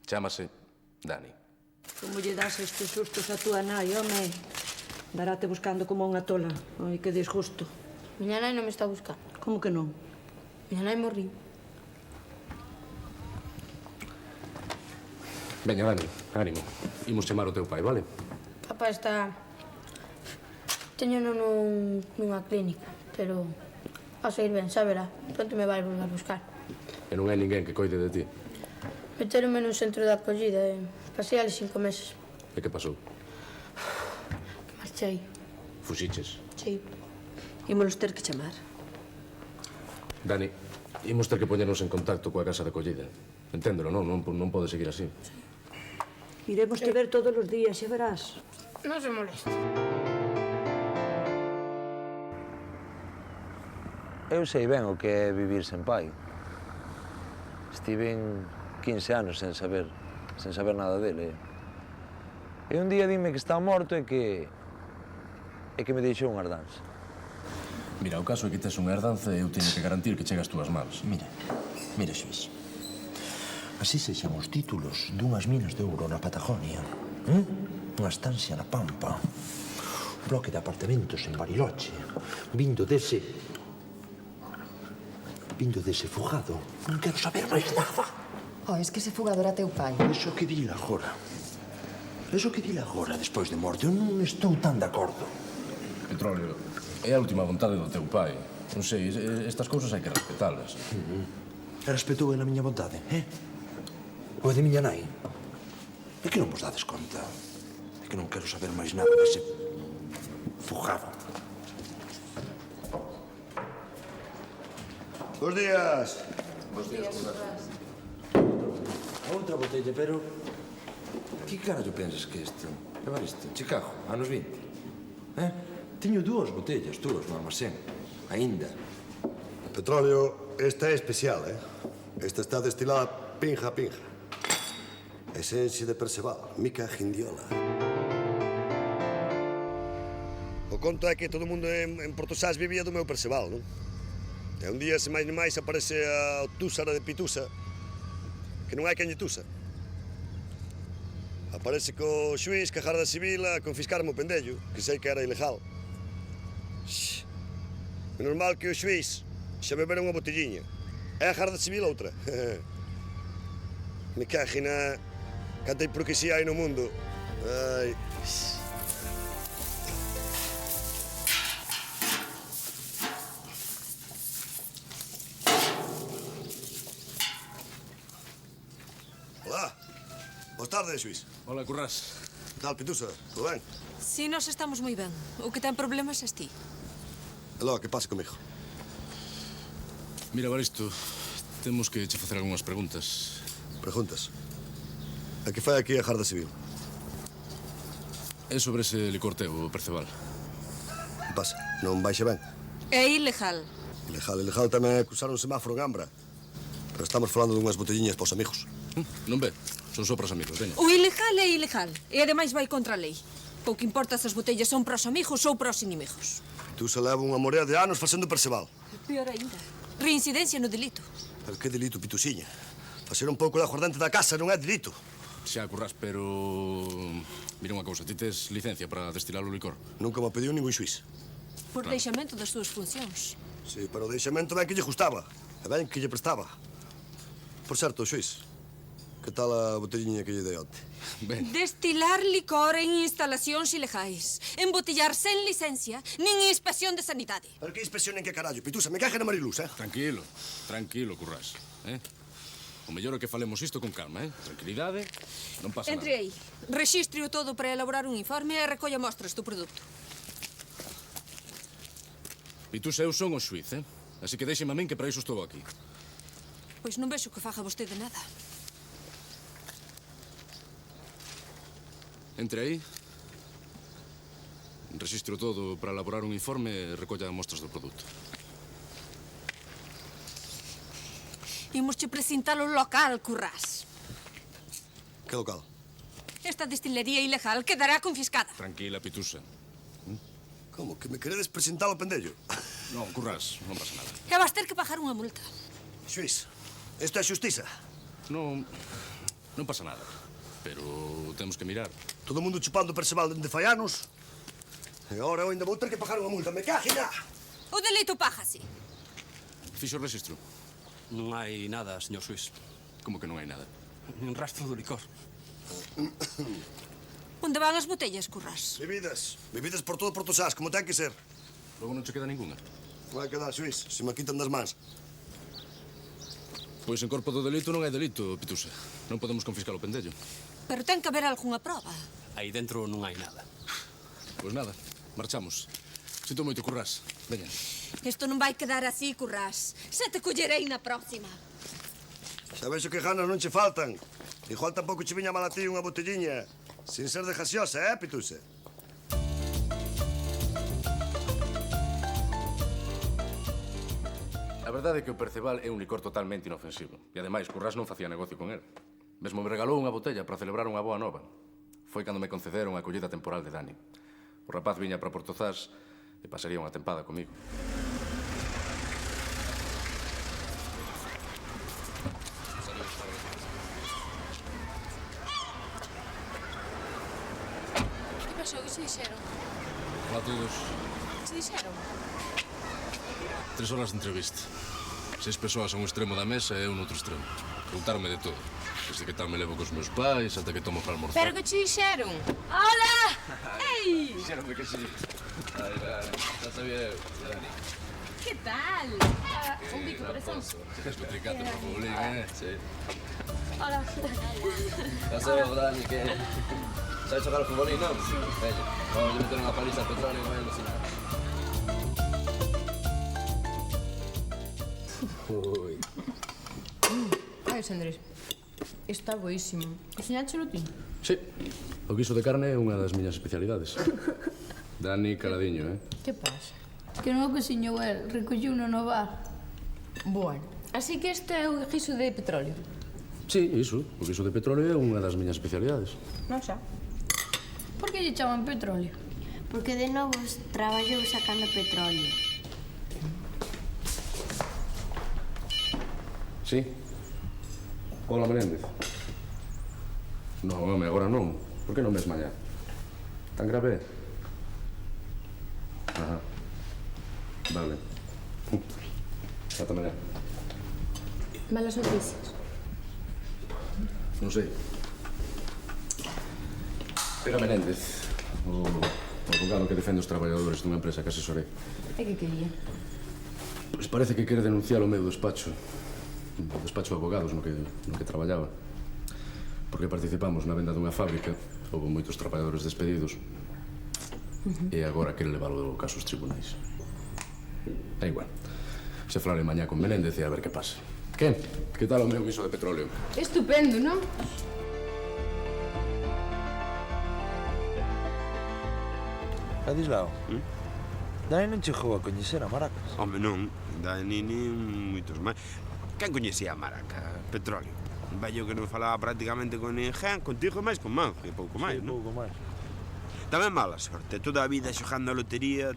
Chámase Dani. Como lle das estes sustos a túa nai, home? Daráte buscando como unha tola. Ai, que disgusto. Miña nai non me está buscando. Como que non? Miña nai morrí. Veña, Dani, ánimo. Imos chamar o teu pai, vale? Papá está... Teño nunha clínica, pero vas a ir ben, xa verá. Pronto me vai volver a buscar. E non hai ninguén que coide de ti. Meteronme nun centro de acollida e pasei ali 5 meses. E que pasou? Que marchei. Fuxiches? Sí. Ímolos ter que chamar. Dani, imos ter que poñernos en contacto coa casa de acollida. Enténdelo, non? Non pode seguir así. Iremos te ver todos os días, xa verás. Non se moleste. Eu sei ben o que é vivir sen pai. Estiven 15 anos sen saber nada dele. E un día dime que está morto e que me deixou unha herdanza. Mira, o caso é que tes unha herdanza e eu teño que garantir que chega ás túas mans. Mira, xuiz. Así sexan os títulos dunhas minas de ouro na Patagonia. Unha estancia na Pampa. Un bloque de apartamentos en Bariloche. Vindo dese fugado. Non quero saber máis nada. Es que ese fugador era teu pai. Eso que dila agora. Despois de morte. Eu non estou tan de acordo. Petróleo, é a última vontade do teu pai. Non sei, estas cousas hai que respetalas. E respetou a miña vontade, O de miña nai. É que non vos dades conta. É que non quero saber máis nada dese fugado. Bos días. Bos días, Curras. Outra botella, pero... Que carallo pensas que isto? Levar isto? Chicago, anos 20. Teño 2 botellas, túas, no almacén. Ainda. Petróleo, esta é especial, Esta está destilada pinja a pinja. Esencia de Perceval, mica gindiola. O conto é que todo o mundo en Portozás vivía do meu Perceval, non? E un día, se máis nem máis, aparece a túsara de Pitusa, que non hai quen lle tusa. Aparece co xuiz, que a Garda Civil, a confiscarme o pendello, que sei que era ilegal. Menos mal que o xuiz xa me beron unha botelliña. É a Garda Civil outra. Me caxina, canta hipocresía hai no mundo. Ai... Boas tardes, xuiz. Hola, Currás. Tal, Pitusa? Todo ben? Si, nós estamos moi ben. O que ten problemas és ti. E logo, que pasa comigo? Mira, Baristo, temos que che facer algunhas preguntas. Preguntas? A que fai aquí a Garda Civil? É sobre ese licor teu, o Perceval. Que pasa? Non baixa ben? É ilegal. Ilegal tamén é cruzar un semáforo en Ambra. Pero estamos falando dunhas botelliñas pos amigos. Non ve? Son só pros amigos, veña. O ilegal é ilegal. E ademais vai contra a lei. Pouco importa se as botellas son pros amigos ou pros inimigos. Tú se leva unha morea de anos facendo Perceval. Peor ainda. Reincidencia no delito. Pero que delito, Pitusiña? Facer un pouco de aguardente da casa non é delito. Xa, Currás, pero... Mira unha cousa, ti tes licencia para destilar o licor? Nunca me pediu ningún xuiz. Por deixamento das súas funcións. Sí, pero o deixamento ben que lle gustaba. E ben que lle prestaba. Por certo, xuiz, que tal a botelliña que lle dei onte? Ben. Destilar licor en instalacións ilegais. Embotellar sen licencia, nin inspección de sanidade. Pero que inspección en que carallo? Pitusa, me caja na Mariluz, Tranquilo, Currás, O mellor é que falemos isto con calma, Tranquilidade, non pasa nada. Entre aí. Rexistre o todo para elaborar un informe e recolla mostras do produto. Pitusa, eu son o xuiz, Así que deixeme a min que para iso estou aquí. Pois non vexo que faga vostede nada. Entre aí. Registro todo para elaborar un informe e recolla mostras do produto. Imosche presentar o local, Currás. Que local? Esta destilería ilegal quedará confiscada. Tranquila, Pitusa. Como, que me queredes presentar ao pendello? Non, Currás, non pasa nada. E vas ter que pagar unha multa. Xuís, isto é xustiza. Non pasa nada. Pero temos que mirar. Todo o mundo chupando Perceval dende fai anos. E agora eu ainda vou ter que pagar unha multa. Me cague na! O delito págase. Fixo o registro? Non hai nada, señor Suís. Como que non hai nada? Un rastro do licor. Onde van as botellas, Currás? Bebidas. Bebidas por todo Portosás, como ten que ser. Logo non che queda ninguna? Vai quedar, Suís, se me quitan das mans. Pois en corpo do delito non hai delito, Pitusa. Non podemos confiscar o pendello. Pero ten que haber algunha proba. Aí dentro non hai nada. Pois nada, marchamos. Sinto moito, Currás. Veña. Isto non vai quedar así, Currás. Se te collerei na próxima. Xa vexo que ganas non che faltan. Igual tampouco che viña mal a ti unha botelliña. Sin ser de gaseosa, Pitusa? A verdade é que o Perceval é un licor totalmente inofensivo. E ademais, Currás non facía negocio con él. Mesmo me regalou unha botella para celebrar unha boa nova. Foi cando me concederon a acollida temporal de Dani. O rapaz viña para Portozás e pasaría unha tempada comigo. Que pasou? Que se dixeron? Hola a todos. Que se dixeron? 3 horas de entrevista. 6 persoas a un extremo da mesa e eu no outro extremo. Preguntaronme de todo. Desde que tal me levo cos meus pais, ata que tomo para almorzar. Pero que che dixeron? Hola! Ei! Dixeronme que sí. Ai, xa sabía eu. Que tal? Un bico, corazón. Es que tricate por futbolín, Sí. Hola. Xa sabía, Dani, que... Sabes xogar ao futbolín, non? Sí. Veña, vamos a meter unha paliza a Petróleo e vai a ensinar. Ui. Ai, Andrés, está boísimo. Enseñáchelo ti? Sí, o guiso de carne é unha das miñas especialidades. Dani Caladiño, Que pasa? Que non o cociñou el, recolliu no bar. Bueno, así que este é o guiso de petróleo. Sí, iso, o guiso de petróleo é unha das miñas especialidades. Non xa. Por que lle chaman petróleo? Porque de novo traballou sacando petróleo. Sí. Hola, Menéndez. Non, home, agora non. Por que non ves mañá? Tan grave? Ajá. Vale. Ata mañá. Malas noticias. Non sei. Era Menéndez, o abogado que defende os traballadores dunha empresa que asesorei. E que quería? Pois parece que quere denunciar o meu despacho. O despacho de abogados no que traballaba. Porque participamos na venda dunha fábrica, houve moitos traballadores despedidos. E agora quere leválo o caso aos tribunais. É igual. Se falaré mañá con Menéndez e a ver que pasa. Que? Que tal o meu guiso de petróleo? Estupendo, non? Ladislao, Dani non chegou a coñecer a Maracas. Home, non. Dani nin moitos máis. Quen coñecía a Maraca? Petróleo. Un vello que non falaba prácticamente con ninguén, contigo máis con Manjo, e pouco máis, non? Pouco máis. Tamén mala sorte, toda a vida xogando a lotería,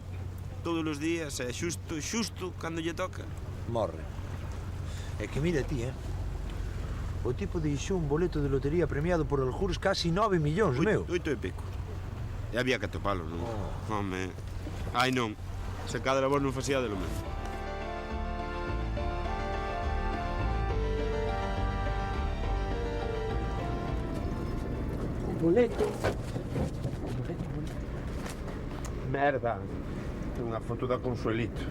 todos os días, e xusto, cando lle toca. Morre. É que mira ti, o tipo deixou un boleto de lotería premiado por algúns casi 9 millóns, meu. 8 e pico. E había que atopalo, non? Home. Ai, non. Se cada vos non facía de lo mesmo. Boleto. Merda. Ten unha foto da Consuelito.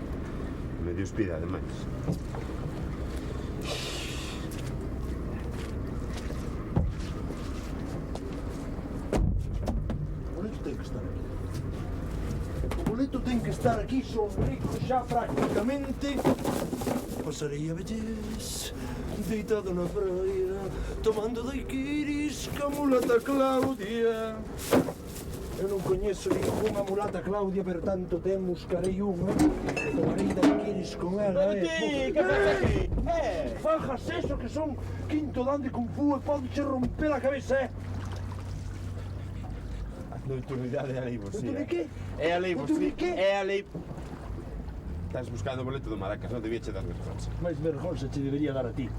Medio espida, ademais. O boleto ten que estar aquí, son rico xa prácticamente pasaría, velles, deitado na praia, tomando daiquiris ca mulata Claudia. Eu non coñezo ninguna mulata Claudia, pero tanto temos carei unha, e tomarei daiquiris con ela, Ti, que pasa aquí? Fajas eso, que son quinto dan de Kung Fu e podeche romper a cabeza, Nocturnidade é a lei, vos, Nocturnidade que? É a lei, vos, Nocturnidade que? É a lei. Estás buscando o boleto do Maracas, non debíache dar vergonza. Mais vergonza te debería dar a ti.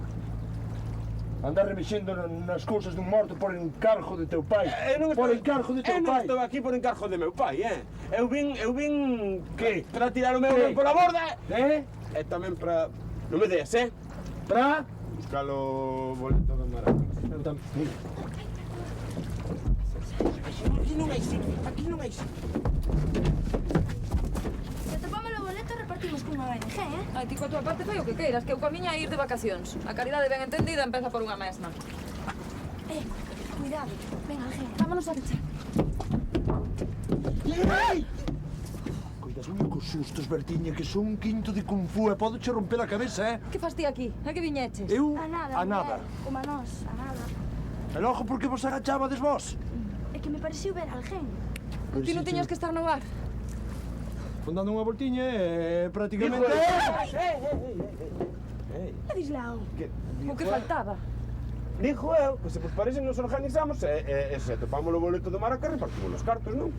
Andar remexendo nas cousas dun morto por encargo de teu pai. Por encargo de teu pai. Eu non estou aquí por encargo de meu pai, Eu vin que para tirar o meu ben pola borda. E tamén para... Non me des, Para? Buscar o boleto do Maracas. Eu tamén. Aquí non hai sitio, aquí non hai sitio. Se topamos o boleto, repartimos cunha ONG, Ai, ti coa tua parte fai o que queiras, que eu camiña a ir de vacacións. A caridade ben entendida empeza por unha mesma. Cuidado. Venga, Ángel, vámonos a duchar. Ai! Coidas moi cos sustos, Bertiña, que son un quinto de Kung Fu e podoche romper a cabeza, Que fas ti aquí? A que viñeches? Eu? A nada, A nada. Como a nós, a nada. E logo, por que vos agachabades vos? É que me pareceu ver alguén. Ti non tiñas que estar no bar? Fon dando unha voltiña e prácticamente... Adislao. O que faltaba? Dijo eu, que se vos parece nos organizamos e se topamos o boleto do Maracas repartimos os cartos, non?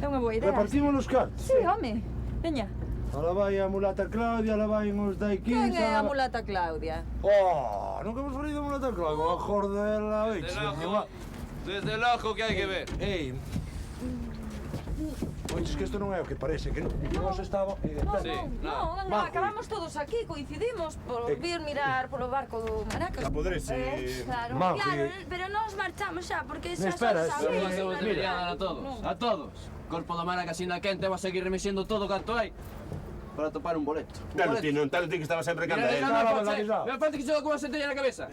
É unha boa idea. Repartimos os cartos? Sí, home. Veña. Ala vai a mulata Claudia, ala vai os daiquins... Quen é a mulata Claudia? Oh, nunca hemos falido a mulata Claudia, a jordela, Desde logo que hai que ver. Ei, oiches que isto non é o que parece, que nós estaba... Non, acabamos todos aquí, coincidimos por vir mirar polo barco do Maracas. A podrese... Claro, Mafi. claro, pero nós marchamos xa, porque xa Espera, A todos. Corpo da Maracas asina quente, va a seguir remexendo todo canto hai para topar un boleto. Dalo ti, non que estaba sempre canda él. Me parece que se con unha centella na cabeza.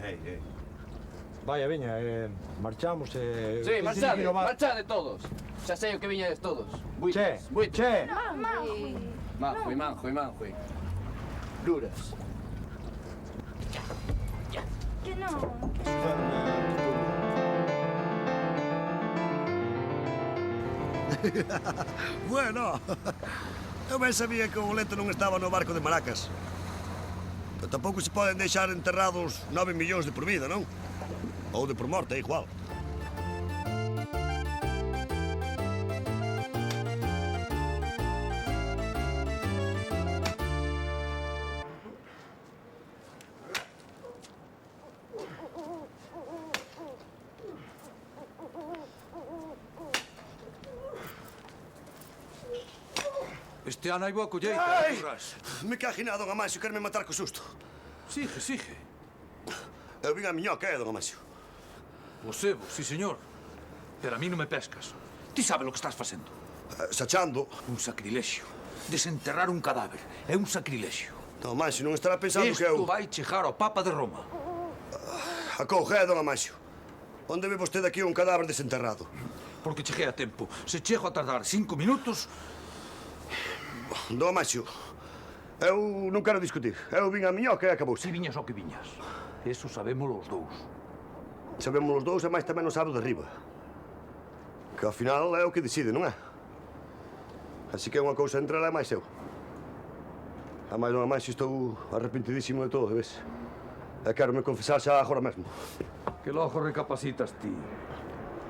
Vaya, veña, marchamos e... Sí, marchade todos. Xa sei o que viñades todos. Buitres. Che. Manjo. Duras. Que non. Bueno, eu ben sabía que o boleto non estaba no barco de Maracas. Pero tampouco se poden deixar enterrados 9 millóns de por vida, non? Ou de por morte, é igual. Este ano hai boa colleita, curras. Me caginado, don Amancio, querme matar co susto. Sigue. Eu vin a miñoca, don Amancio. O sebo, sí, señor. Pero a mí non me pescas. Ti sabes o que estás facendo? Sachando. Un sacrilexio. Desenterrar un cadáver. É un sacrilexio. Don Amancio, non estará pensando que eu... Isto vai chegar ao Papa de Roma. Acoge, don Amancio. Onde ve vostede aquí un cadáver desenterrado? Porque cheguei a tempo. Se chego a tardar 5 minutos... Don Amancio, eu non quero discutir. Eu vin a miñoca e acabou. Si viñas ao que viñas. Eso sabémolo os dous. Sabemos os dous e máis tamén o sabe de arriba. Que ao final é o que decide, non é? Así que é unha cousa entre ela e máis eu. A máis don Amancio estou arrepentidísimo de todo, ves? E quero me confesar xa agora mesmo. Que logo recapacitas ti.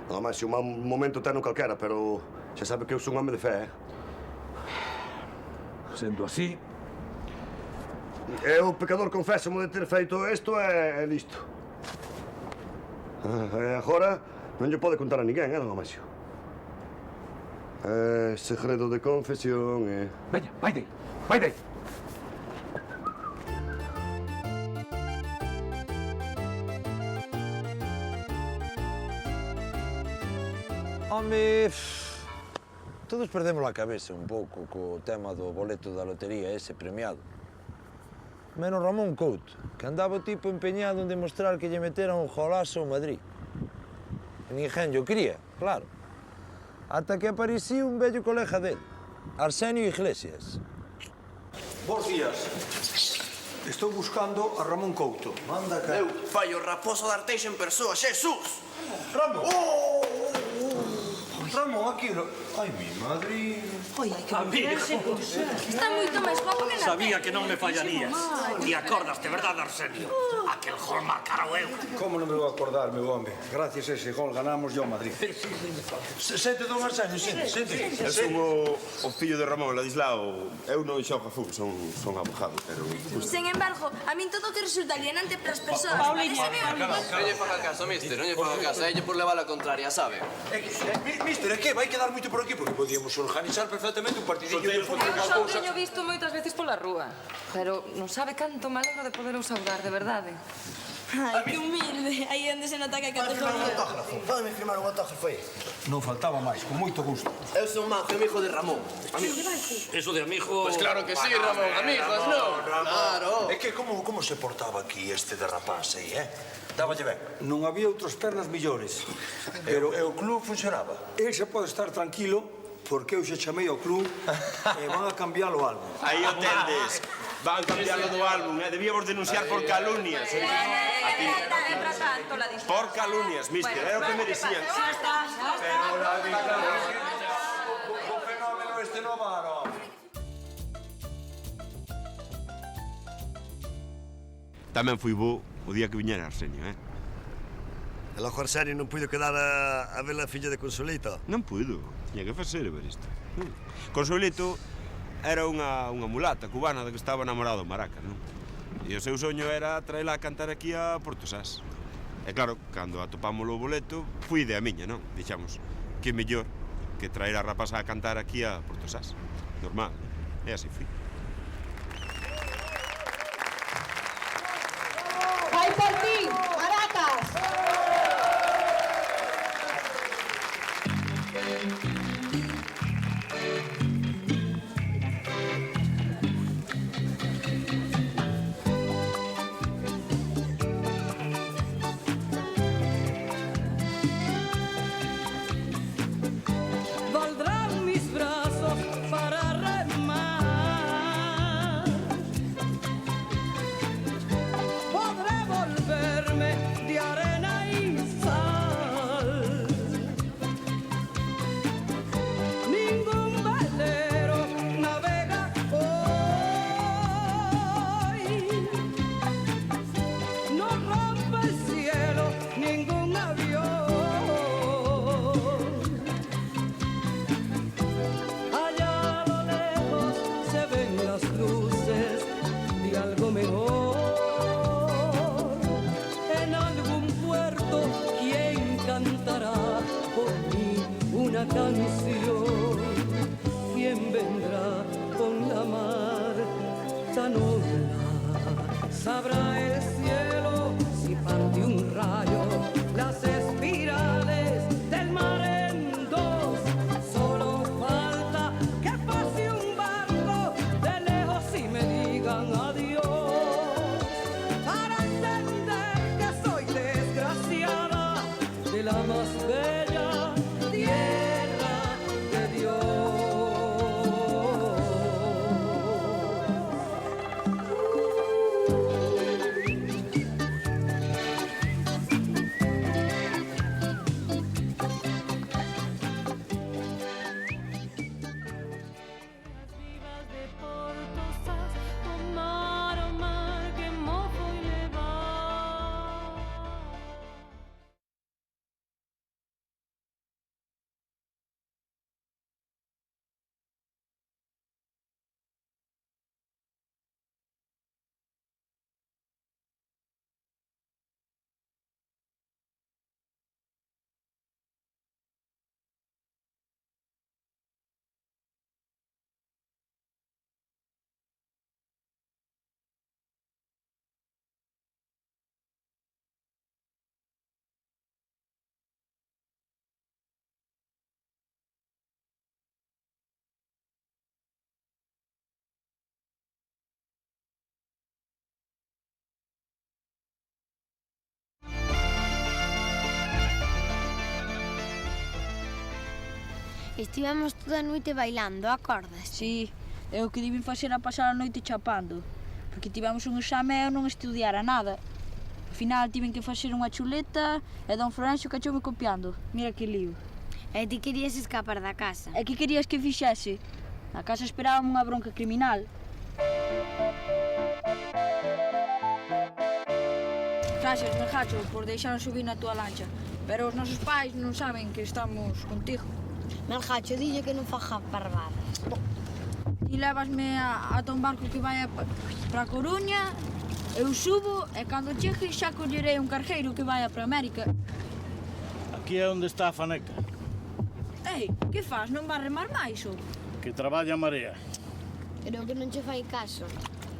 Don Amancio, un momento teno calquera, pero xa sabe que eu son un home de fe, Sendo así... Eu, pecador, confésamo de ter feito isto e listo. E agora non lle pode contar a ninguén, don Amancio? Segredo de confesión, Veña, vai dei. Home, todos perdemos a cabeza un pouco co tema do boleto da lotería ese premiado. Menos Ramón Couto, que andaba o tipo empeñado en demostrar que lle meteran un golazo ao Madrid. E ninguén yo quería, claro. Ata que aparecía un vello colega del, Arsenio Iglesias. Bos días. Estou buscando a Ramón Couto. Manda cá. Eu, fai o raposo de Arteixo en persoa, Xesús! Ramón! Ramón, aquilo... Ai, mi madre... Amigo, Está moito máis guapo que na sabía que non me fallarías. E acordaste, verdad, Arsenio? Aquel gol marcara o eu. Como non me vou acordar, meu home? Gracias a ese gol ganamos yo a Madrid. Sente, don Arsenio, sente. Eu son o fillo de Ramón Ladislao. Eu non xogo a fútbol, son abogado, pero... Sen embargo, a min todo o que resulta alienante para as persoas Pauliña, pareceme non lle faga caso, mister, non lle faga caso. É lle por levar a contraria, sabe? Mister, é que vai quedar moito por aquí, porque podíamos organizar perfectamente un partidillo de fútbol. Eu xa o teño visto moitas veces pola rúa, pero non sabe canto me alegro de poderos saudar, de verdade. Ai, que humilde. Aí onde se nota que a categoría. Pódeme firmar un autógrafo aí? Non faltaba máis, con moito gusto. Eu son Mancio, amigo de Ramón. Eso de amigo... Pois claro que sí, Ramón, amigos, non? Claro. É que como se portaba aquí este de rapaz aí, Dáballe ben. Non había outras pernas millores. Pero o club funcionaba. Ese pode estar tranquilo, porque eu xa chamei ao club e van a cambiar o álbum. Aí o tendes. Van a cambiarlo do álbum, Debíamos denunciar por calumnias. Por calumnias, mister, era o que me decían. Xa está. Pero la un fenómeno este no varo. Tamén fui bo o día que viñera Arsenio, E logo Arsenio non puido quedar a ver a filla de Consuelito? Non puido, tiña que facer ver isto. Consuelito era unha mulata cubana de que estaba enamorado de Maracas, non? E o seu soño era traela a cantar aquí a Porto Sás. E claro, cando atopamos o boleto, fui de a miña, non? Dixamos, que mellor que traer a rapaza a cantar aquí a Porto Sás. Normal, e así fui. Vai por ti, Maracas! Valdrán mis brazos para remar. Podré volverme de arena y sal. Ningún velero navega hoy. No rompe el cielo ningún avión. Allá a lo lejos se ven las luces de algo mejor. En algún puerto, ¿quién cantará por mí una canción? ¿Quién vendrá con la mar tan honda? Sabrá el cielo si parte un rayo, las espirales del mar en dos. Solo falta que pase un barco de lejos y me digan adiós, para entender que soy desgraciada de la más bella tierra de Dios. Estivemos toda a noite bailando, acordas? Sí, é o que debín facer a pasar a noite chapando. porque tivemos un exame e eu non estudiara nada. Ao final tiven que facer unha chuleta e don Florencio cachoume copiando. Mira que lío. E ti querías escapar da casa? E que querías que fixese? Na casa esperábame unha bronca criminal. Gracias, Melgacho, por deixarnos subir na túa lancha. Pero os nosos pais non saben que estamos contigo. Melgacho, dille que non faja parvadas. Ti levasme ata un barco que vai para a Coruña, eu subo e cando chegue xa collerei un cargueiro que vai para América. Aquí é onde está a faneca. Ei, que faz? Non vas remar máis, ou? Que traballa a marea. Creo que non che fai caso.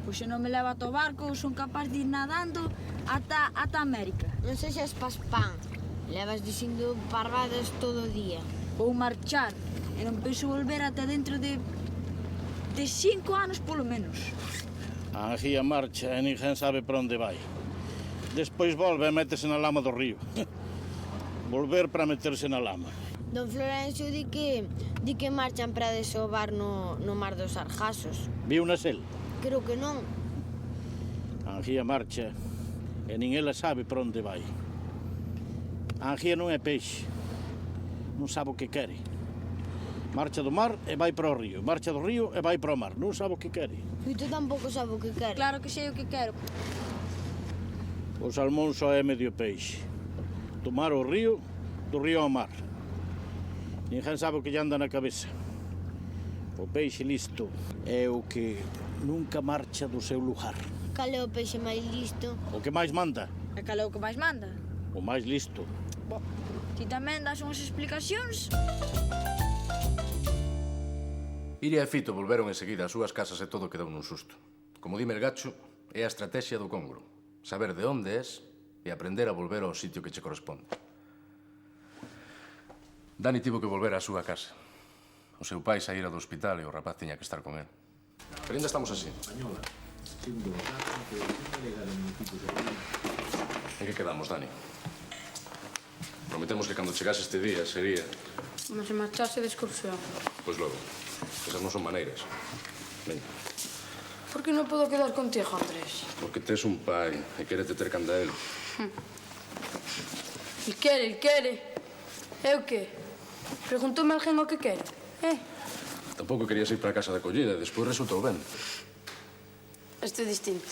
Pois se non me leva ata o barco, son capaz de ir nadando ata América. Non sexas paspán. Levas dicindo parvadas todo o día. Vou marchar e non penso volver ata dentro de 5 anos polo menos. A anguía marcha e ninguén sabe para onde vai. Despois volve e métese na lama do río. Volver para meterse na lama. Don Florencio di que marchan para desovar no mar dos Argasos. Viu na sel? Creo que non. A anguía marcha e nin ela sabe para onde vai. A anguía non é peixe. Non sabe o que quere. Marcha do mar e vai para o río. Marcha do río e vai para o mar. Non sabe o que quere. E tu tampouco sabe o que quere. Claro que sei o que quero. O salmón só é medio peixe. Do mar ao río, do río ao mar. Ninguén sabe o que lle anda na cabeza. O peixe listo é o que nunca marcha do seu lugar. Cal é o peixe máis listo? O que máis manda. E cal é o que máis manda? O máis listo. Bo, ti tamén das unhas explicacións? Iria e Fito volveron enseguida ás súas casas e todo quedou nun susto. Como di Melgacho, é a estrategia do congro. Saber de onde és e aprender a volver ao sitio que che corresponde. Dani tivo que volver á súa casa. O seu pai saíra do hospital e o rapaz tiña que estar con él. Pero ainda estamos así. En que quedamos, Dani? Prometemos que cando chegase este día sería... Como se marchase de excursión. Pois logo. Esas non son maneiras. Veña. Por que non podo quedar contigo, Andrés? Porque tes un pai e quérete ter canda él. El quere. Eu que? Preguntoume alguén o que quere, Tampouco querías ir para a casa de acollida e despois resultou ben. Isto é distinto.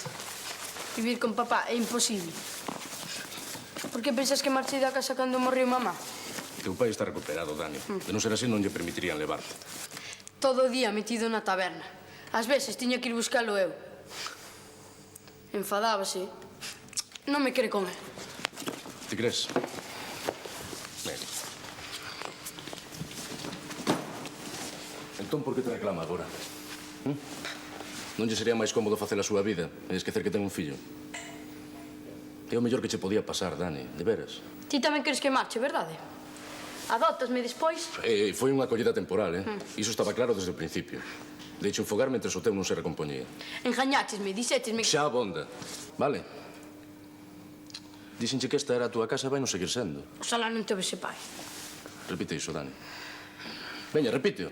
Vivir con papá é imposible. Por que pensas que marchei da casa cando morreu mamá? Teu pai está recuperado, Dani. De non ser así non lle permitirían levarte. Todo o día metido na taberna. Ás veces tiña que ir buscalo eu. Enfadábase. Non me quere con él. Ti crees? Ben. Entón, por que te reclama agora? Non lle sería máis cómodo facer a súa vida e esquecer que ten un fillo? É o mellor que che podía pasar, Dani, de veras. Ti tamén queres que marche, verdade? Adóptasme despois? Foi unha acollida temporal, Iso estaba claro desde o principio. Deixo enfogar mentre o teu non se recompoñía. Engañáchesme, dixéchesme... Xa abonda, vale? Dixenche que esta era a túa casa e vai non seguir sendo. Oxalá non te vese pai. Repite iso, Dani. Veña, repíteo.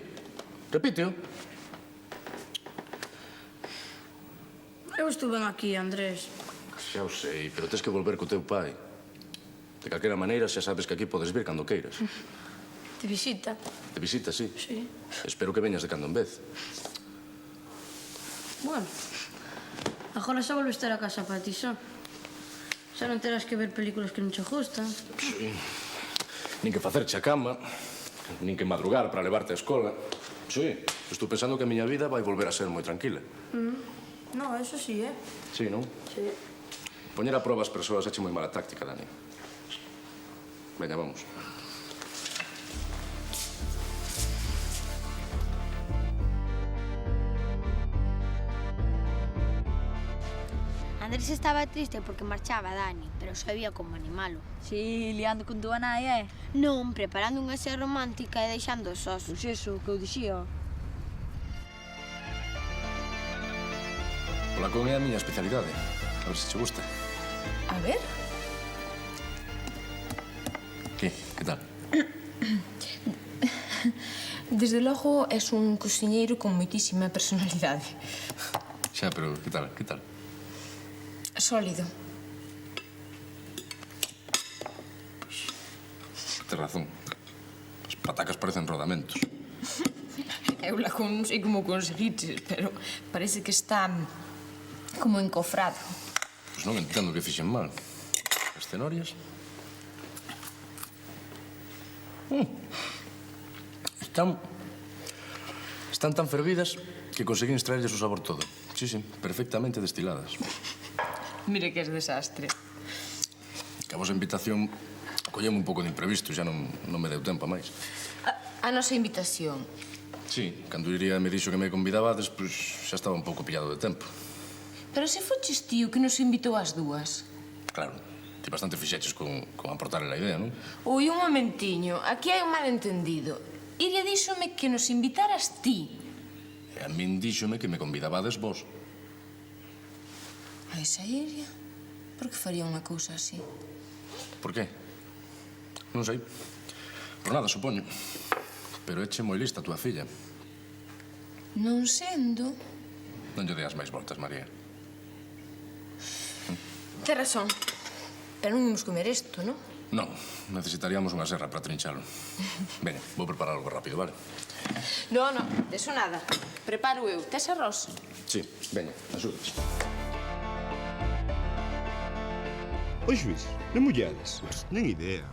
Repíteo. Eu estuve aquí, Andrés. Xa o sei, pero tes que volver co teu pai. De calquera maneira, xa sabes que aquí podes vir cando queiras. Te visita. Te visita, sí? Sí. Espero que veñas de cando en vez. Bueno, agora xa volves ter a casa para ti só. Xa non terás que ver películas que non che gustan. Sí. Nin que facerche a cama, nin que madrugar para levarte á escola. Sí, estou pensando que a miña vida vai volver a ser moi tranquila. No, eso sí, Sí, non? Sí. Poñer a proba as persoas é moi mala táctica, Dani. Veña, vamos. Andrés estaba triste porque marchaba Dani, pero sabía como animalo. Si, liando con túa nai, Non, preparando unha sea romántica e deixando os osos. Pois eso, que eu dixía. O lacón é a miña especialidade. A ver se che gusta. A ver. Que tal? Desde logo, és un cociñeiro con moitísima personalidade. Xa, pero que tal? Sólido. Tens razón. As patacas parecen rodamentos. Eu la non sei como conseguiches, pero parece que está como encofrado. Pois non entendo que fixen mal. As cenorias... Están tan fervidas que conseguín extraerles o sabor todo. Sí, perfectamente destiladas. Mire que es desastre. Que a vosa invitación colleme un pouco de imprevisto, xa non me deu tempo a máis. A nosa invitación. Sí, cando Iria me dixo que me convidabades, pois xa estaba un pouco pillado de tempo. Pero se foches tío que nos invitou ás dúas. Claro, ti bastante fixeches con aportarle a idea, non? Ui, un momentiño, aquí hai un malentendido. Iria díxome que nos invitaras ti. E a min díxome que me convidabades vos. A esa Iria? Por que faría unha cousa así? Por qué? Non sei. Por nada, supoño. Pero eche moi lista a túa filla. Non sendo... Non lle deas máis voltas, María. Tes razón. Pero non imos comer isto, non? Non, necesitaríamos unha serra para trinchalo. Veña, vou preparar algo rápido, vale? Non, deso nada. Preparo eu. Tes arroz? Sí, veña, axúdate. O xuiz, non mulleres? Nen idea.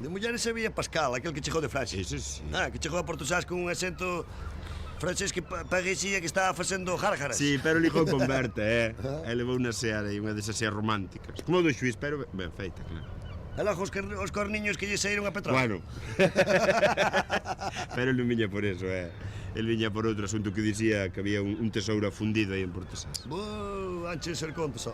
De mulleres se veía Pascal, aquel que chegou de Francia. Sí. Que chegou a Porto Sás con un acento francés que parecía que estaba facendo gárgaras. Sí, pero ligou con Berta, E levou unha seara e unha desas seas románticas. Como do xuiz, pero ben feita, claro. E logo os corniños que lle saíron a Petróleo. Bueno. Pero el non viña por eso, El viña por outro asunto que dicía que había un tesouro afundido aí en Porto Sás. Anches el conto, só.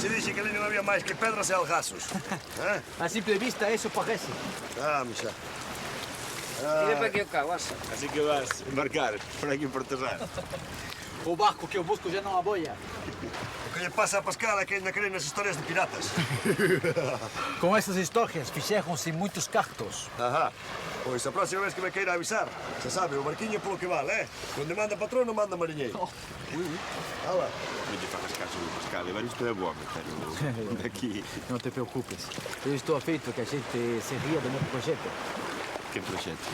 Te dixe que ali non había máis que pedras e algazos. A simple vista eso parece. Mixa. Tira para aquí o carro, asa. Así que vas embarcar por aquí en Porto Sás. O barco que eu busco já non aboia. O que lle pasa a Pascal é que ainda cree nas historias de piratas. Com essas historias fixeron-se muitos cartos. Pois a próxima vez que me queira avisar, se sabe, o barquiño polo que vale, Onde manda patrón non manda mariñeiro. Ala. Non lle fagas caso do Pascal, levar isto é boa, pero aquí... Non te preocupes. Eu estou afeito que a gente se ría do meu proxecto. Que proxecto?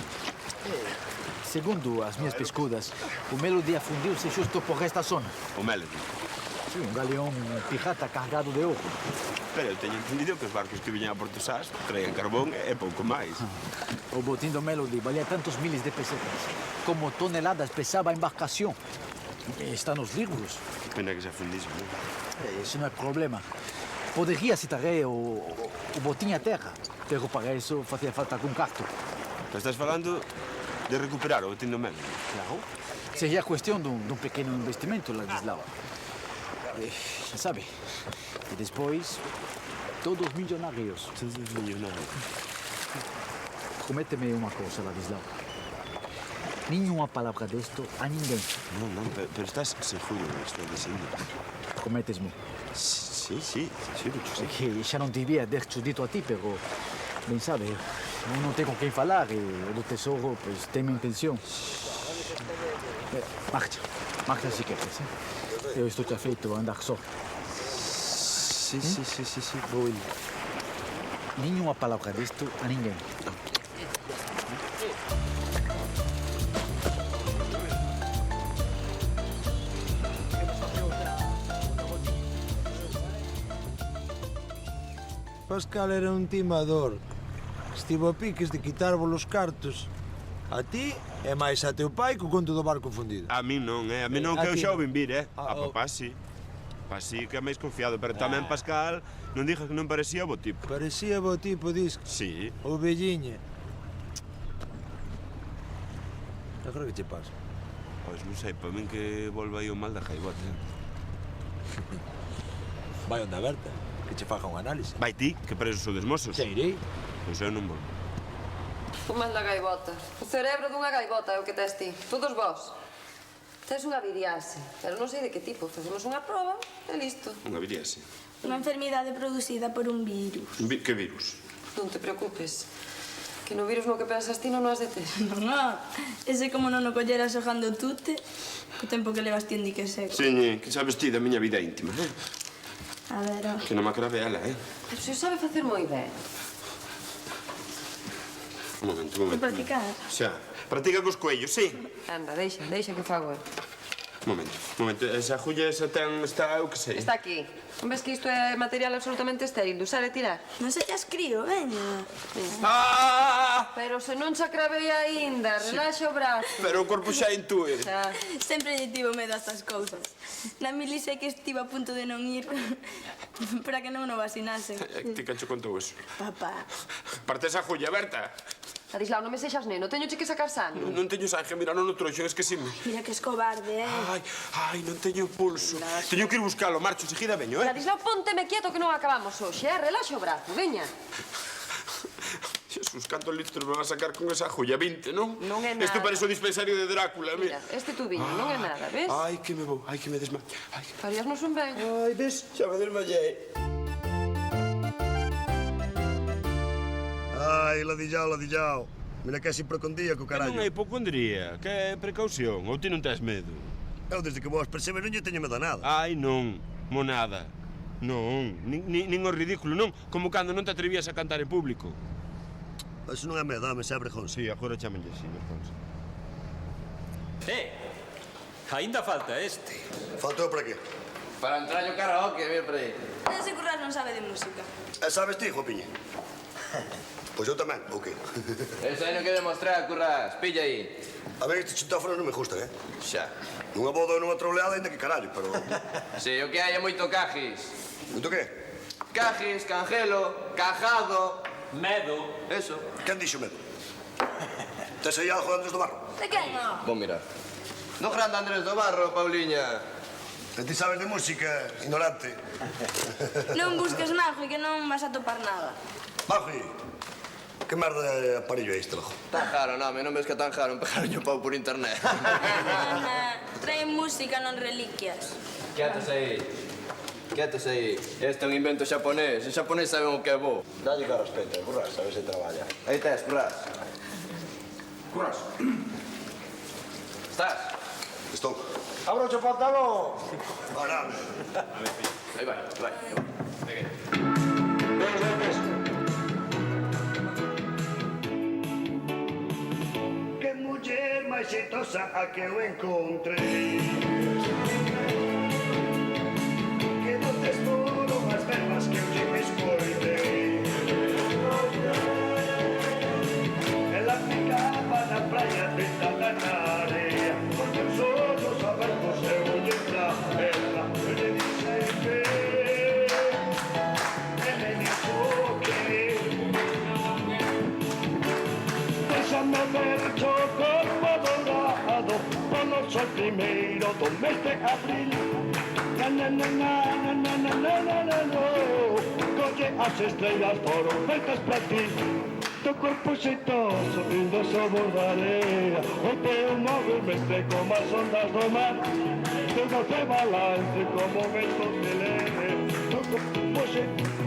Segundo as minhas pescudas, o Melody afundiu-se xusto por esta zona. O Melody? Sí, un galeón pirata cargado de ouro. Pero eu teño entendido que os barcos que viñan a Porto Sás traían carbón e pouco máis. O botín do Melody valía tantos miles de pesetas, como toneladas pesaba a embarcación. Está nos livros. Que pena que se afundise, non? Isso non é problema. Poderia se traer o botín a terra, pero para isso facía falta algún carto. Estás falando de recuperar o botín do Melody? Claro. Sería cuestión dun pequeno investimento, Ladislao. Xa sabe. E despois, todos millonarios. Todos millonarios. Prométeme unha cousa, Ladislao. Nenhuma palavra desto a ninguém. Non, pero estás seguro que estou dicindo? Prométesme. Sí, seguro que sí. Que xa non debía haber-te dito a ti, pero... Ben sabe, eu non tenho com quem falar e o do tesouro, pois, tem minha intenção. Marcha se queres, Eu estou te afeito a andar só. Sí, vou ir. Nenhuma palavra disto a ninguém. Pascal era un timador. Estivo a piques de quitarvos os cartos. A ti e máis a teu pai co conto do barco fundido. A mí non, A mí non, que eu xa o vin vir, A papá sí. Papá sí que é máis confiado, pero tamén Pascal non dixo que non parecía bo tipo. Parecía bo tipo, dis? Sí. O velliña. Eu creo que che pasa. Pois non sei, para min que volva aí o mal da jaibota. Vai onde a Berta, que che faga un análise. Vai ti, que presos sodes mozos. Xa irei. Pois eu non volvo. O mal da gaivota. O cerebro dunha gaivota é o que tes ti. Todos vós. Tes unha viriase, pero non sei de que tipo. Facemos unha proba e listo. Unha viriase. Unha enfermidade producida por un virus. Que virus? Non te preocupes, que no virus no que pensas ti non has de ter. Non, ese como non o colleras xogando tute, co tempo que levas ti en dique seco. Señe, que sabes ti da miña vida íntima, A ver, ó. Que non me acrave ela, Pero se o sabe facer moi ben. Un momento. Vou practicar. Xa, practica cos coellos, sí? Anda, deixa que fago eu. Un momento. Esa agulla está, eu que sei. Está aquí. Non ves que isto é material absolutamente estéril, de usar e tirar? Non se te escribo, veña. Pero se non se acravei aínda, relaxa o brazo. Pero o corpo xa intúe. Xa. Sempre lle tivo medo a estas cousas. Na mili sei que estive a punto de non ir para que non o vacinasen. Ti que che contou eso? Papá. Parte esa agulla, Berta. Ladislao, non me sexas neno, teño que sacar sangue. Non teño sangue, mira, non o trouxo, es que si me... Mira que es cobarde, Ai, non teño pulso. Teño que ir buscalo, marcho, seguida veño, Ladislao, pónteme quieto que non acabamos hoxe, relaxa o brazo, veña. Jesús, cantos litros me va a sacar con esa agulla? 20, non? Non é nada. Isto parece o dispensario de Drácula, Mira, este tubiño, non é nada, ves? Ai, que me vou, ai, que me desma... Farías non son ben. Ai, ves, xa me desmayei. Ai, ladillao. Mira que é hipocondríaco, carallo. Non é hipocondría, que é precaución. Ou ti non tes medo? Eu, desde que vos percebes, non lle teño medo a nada. Ai, non, monada. Non, nin o ridículo, non. Como cando non te atrevías a cantar en público. Eso non é medo, home, xa brejón. Sí, agora chámenlle así, Berjón. Ainda falta este. Faltou para qué? Para entrar yo karaoke, mira por aí. Ese currar non sabe de música. E sabes ti, Jopiña? Pois eu tamén, ou que? Eso aí non que demostrar, curras. Pilla aí. A ver, este chutáfono non me gusta, Xa. Nunha boda ou nunha troleada, ainda que carallo, pero... Si, o que hai é moito cajis. Moito que? Cajis, canjelo, cajado... Medo. Eso. Quen dixo medo? Tes aí algo de Andrés do Barro? De quen, no? Vou mirar. Do grande Andrés do Barro, Pauliña. E ti sabes de música, ignorante. Non busques majo e que non vas a topar nada. Majo, que merda de aparello é este, lojo? Tan jaro, non ves que tan jaro empezaron o pau por internet. Traen música, non reliquias. Quietos aí. Este é un invento xaponés. Os xaponés saben o que é bo. Dalle cara aos peitos, curras, a ver se traballa. Aí tes, curras. Curras. Estás? Estou. Abroche o pantalón. Parame. Aí vai. Que muller máis xeitosa a que eu encontrei. Que doces foron as verbas que eu lle escoitei. Ela ficaba na praia tentada na area, con teus ollos abertos eu olhei pra ela. Eu lle dixen que e me dixo que deixame ver o corpo dorado o noso primeiro do mes de abril. Colle as estrelas foron feitas para ti. Teu corpo xeitoso, lindo sobre da area. O teu móvil mestre como as ondas do mar. Teu doce balance como o vento que leve. Teu corpo xeitoso.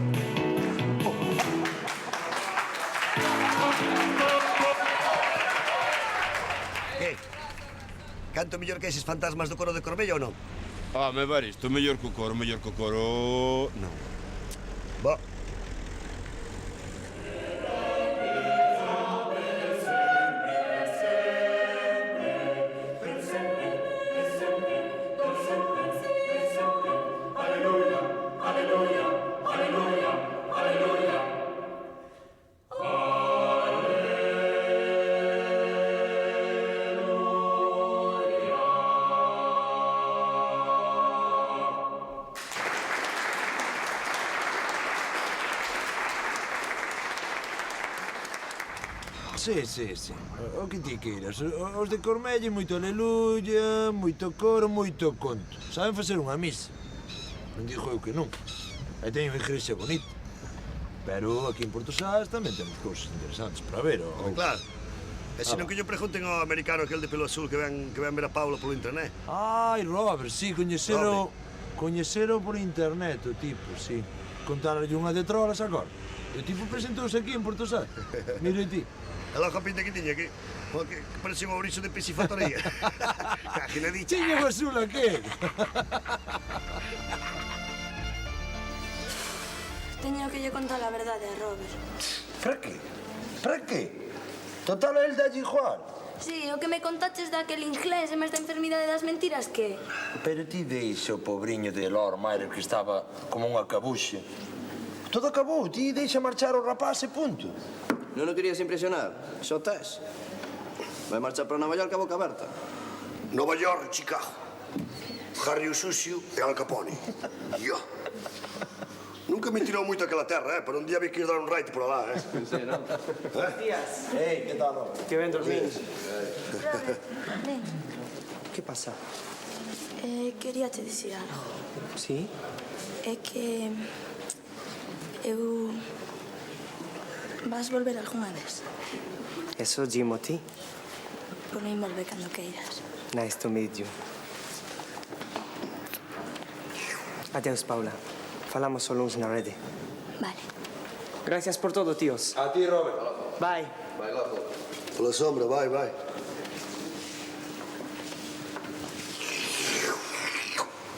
Que? Canto mellor que eses fantasmas do coro de Corbella ou non? Me Baristo, mellor co coro. Non. Ba. Sí. O que ti queiras. Os de Cormella, moito aleluya, moito coro, moito conto. Saben facer unha misa. Non digo eu que non. E teñen unha igrexa bonita. Pero aquí en Porto Sás tamén temos cousas interesantes para ver. Claro. E se non que lle pregunten ao americano aquel de pelo azul que ven ver a Paula polo internet. Ai, Robert, sí, coñecero por internet o tipo, sí. Contarlle unha de trolas agora. O tipo presentouse aquí en Porto Sá. Mira ti. E logo a pinta que tiña aquí. Que parecía un ourizo de piscifactoría. Cajina dicha. Tiña o azul aquí. Teño que lle contar a verdade a Robert. Para qué? Para qué? Total, a él dalle igual. Sí, o que me contaches daquel inglés en vez da enfermidade das mentiras, que? Pero ti deixa o pobriño de Lord Myler que estaba como unha cabuxa. Todo acabou, ti deixa marchar o rapaz e punto. Non o querías impresionar, xo tes. Vai marchar para Nova York a boca aberta. Nova York, Chicago. Harry o Sucio e Al Capone. Yo. Nunca me tirou moito aquela terra, pero un día vi que ir dar un raite por alá, Sí, non? Días. Ei, que tal, Robert? Que ben dormís. Ven. Que pasa? Quería te dicir algo. Sí? É que... eu... vas volver algunha vez. Eso dimo ti. Por mí volve cando queiras. Nice to meet you. Adeus, Paula. Falamos só luns na rede. Vale. Gracias por todo, tíos. A ti, Robert. Bye. Vai, logo. Pola sombra, vai.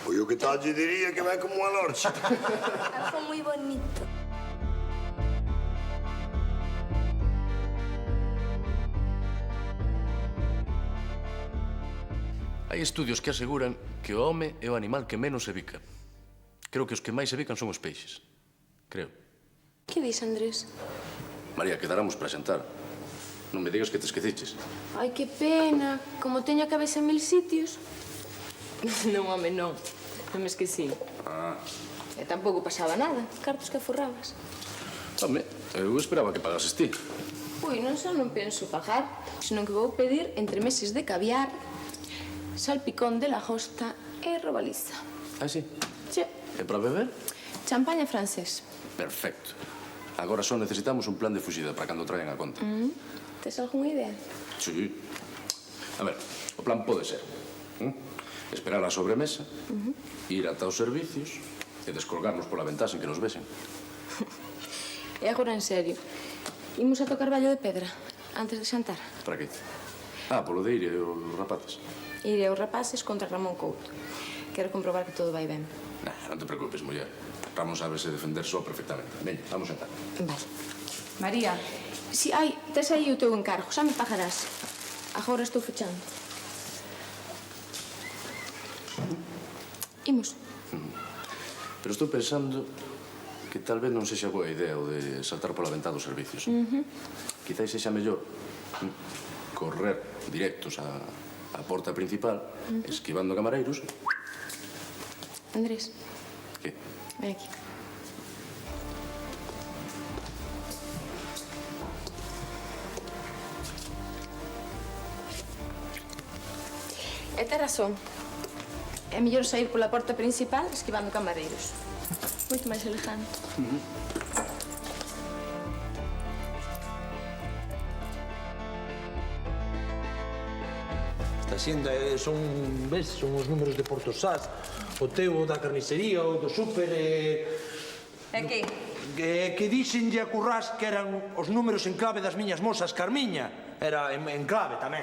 Pois o que tal lle diría que ven como unha lorcha. Algo moi bonito. Hai estudios que aseguran que o home é o animal que menos se bica. Creo que os que máis se bican son os peixes. Creo. Que dis, Andrés? María, quedáramos para xantar. Non me digas que te esqueciches. Ai, que pena. Como teño a cabeza en 1000 sitios. Non, home, non. Non me esqueci. E tampouco pasaba nada. Cartos que aforrabas. Home, eu esperaba que pagases ti. Ui, non só non penso pagar, senón que vou pedir entremeses de caviar, salpicón de lagosta e robaliza. Ah, sí? Sí. E para beber? Champaña francés. Perfecto. Agora só necesitamos un plan de fuxida para cando traian a conta. Tes algunha idea? Sí. A ver, o plan pode ser esperar a sobremesa, ir ata os servicios e descolgarnos pola ventá sen que nos vexen. E agora en serio. Imos a tocar Vallo de Pedra antes de xantar. Para que? Polo de ir e os rapaces. Iré os rapaces contra Ramón Couto. Quero comprobar que todo vai ben. Non te preocupes, muller. Ramón sábese defender só perfectamente. Veña, vamos a sentar. Vale. María, si hai, tes aí o teu encargo, xa me pagarás. Agora estou fechando. Imos. Pero estou pensando que tal vez non sexa boa idea o de saltar pola ventá dos servicios. Quizás sexa mellor correr directos á porta principal, esquivando camareiros. Andrés. Que? Ven aquí. E tes razón. É mellor sair pola porta principal esquivando camareiros. Moito máis elegante. Esta xenda son os números de Porto Sás. O teu da carnicería, o do súper E que? Que dixenlle a Currás que eran os números en clave das miñas mozas Carmiña. Era en clave tamén.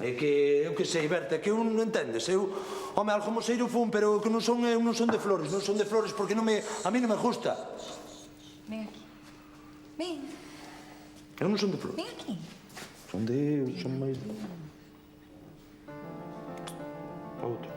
É que, eu que sei, Berta, que eu non entendes. Eu, home, algo moseiro fun, pero que non son de flores. Non son de flores porque a mí non me gusta. Ven aquí. Ven. Eu non son de flores. Ven aquí. Son máis... Outro.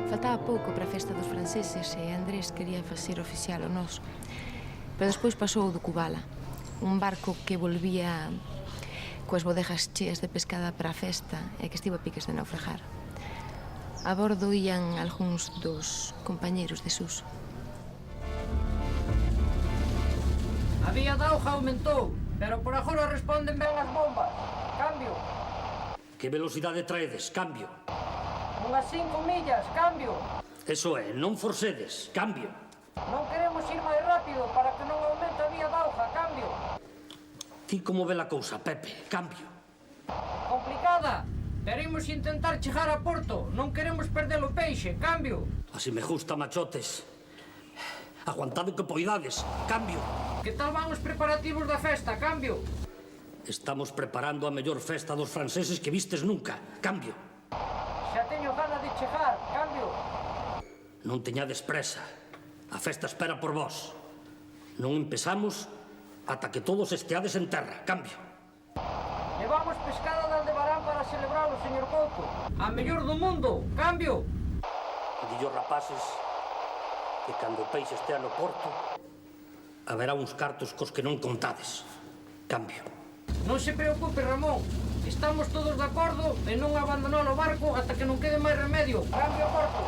Faltaba pouco para a festa dos franceses e Andrés quería facer oficial o noso. Pero despois pasou o do Cubala, un barco que volvía coas bodegas cheas de pescada para a festa e que estivo a piques de naufragar. A bordo ían algúns dos compañeiros de Suso. A vía da auga aumentou, pero por agora responden ben as bombas. Cambio. Que velocidade traedes? Cambio. Unhas 5 millas, cambio. Eso é, non forcedes, cambio. Non queremos ir máis rápido para que non aumente a vía da auga, cambio. Ti como ve a cousa, Pepe, cambio. Complicada, pero imos intentar chegar a Porto. Non queremos perder o peixe, cambio. Así me gusta, machotes. Aguantado que poidades, cambio. Que tal van os preparativos da festa, cambio? Estamos preparando a mellor festa dos franceses que vistes nunca, cambio. Xa teño gana de chegar, cambio. Non teñades presa. A festa espera por vós. Non empezamos ata que todos esteades en terra, cambio. Levamos pescada de Aldebarán para celebralo, señor Couto. A mellor do mundo, cambio. Dillos rapaces que cando o peixe estea no porto haberá uns cartos cos que non contades. Cambio. Non se preocupe, Ramón. Estamos todos de acordo en non abandonar o barco ata que non quede máis remedio. Cambio a porto.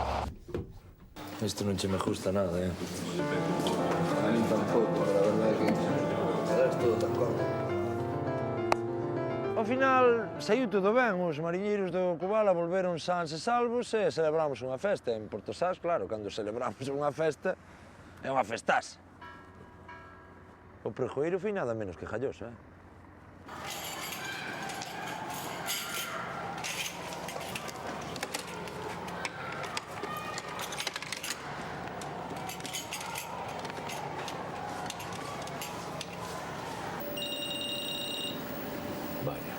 Isto non che me gusta nada, A mí tampouco, pero a verdade que estou de acordo. Ao final, saiu todo ben. Os mariñeiros do Cubala volveron sans e salvos e celebramos unha festa. En Porto Sás, claro, cando celebramos unha festa, é unha festás. O pregoeiro foi nada menos que Jalloso, Vaya,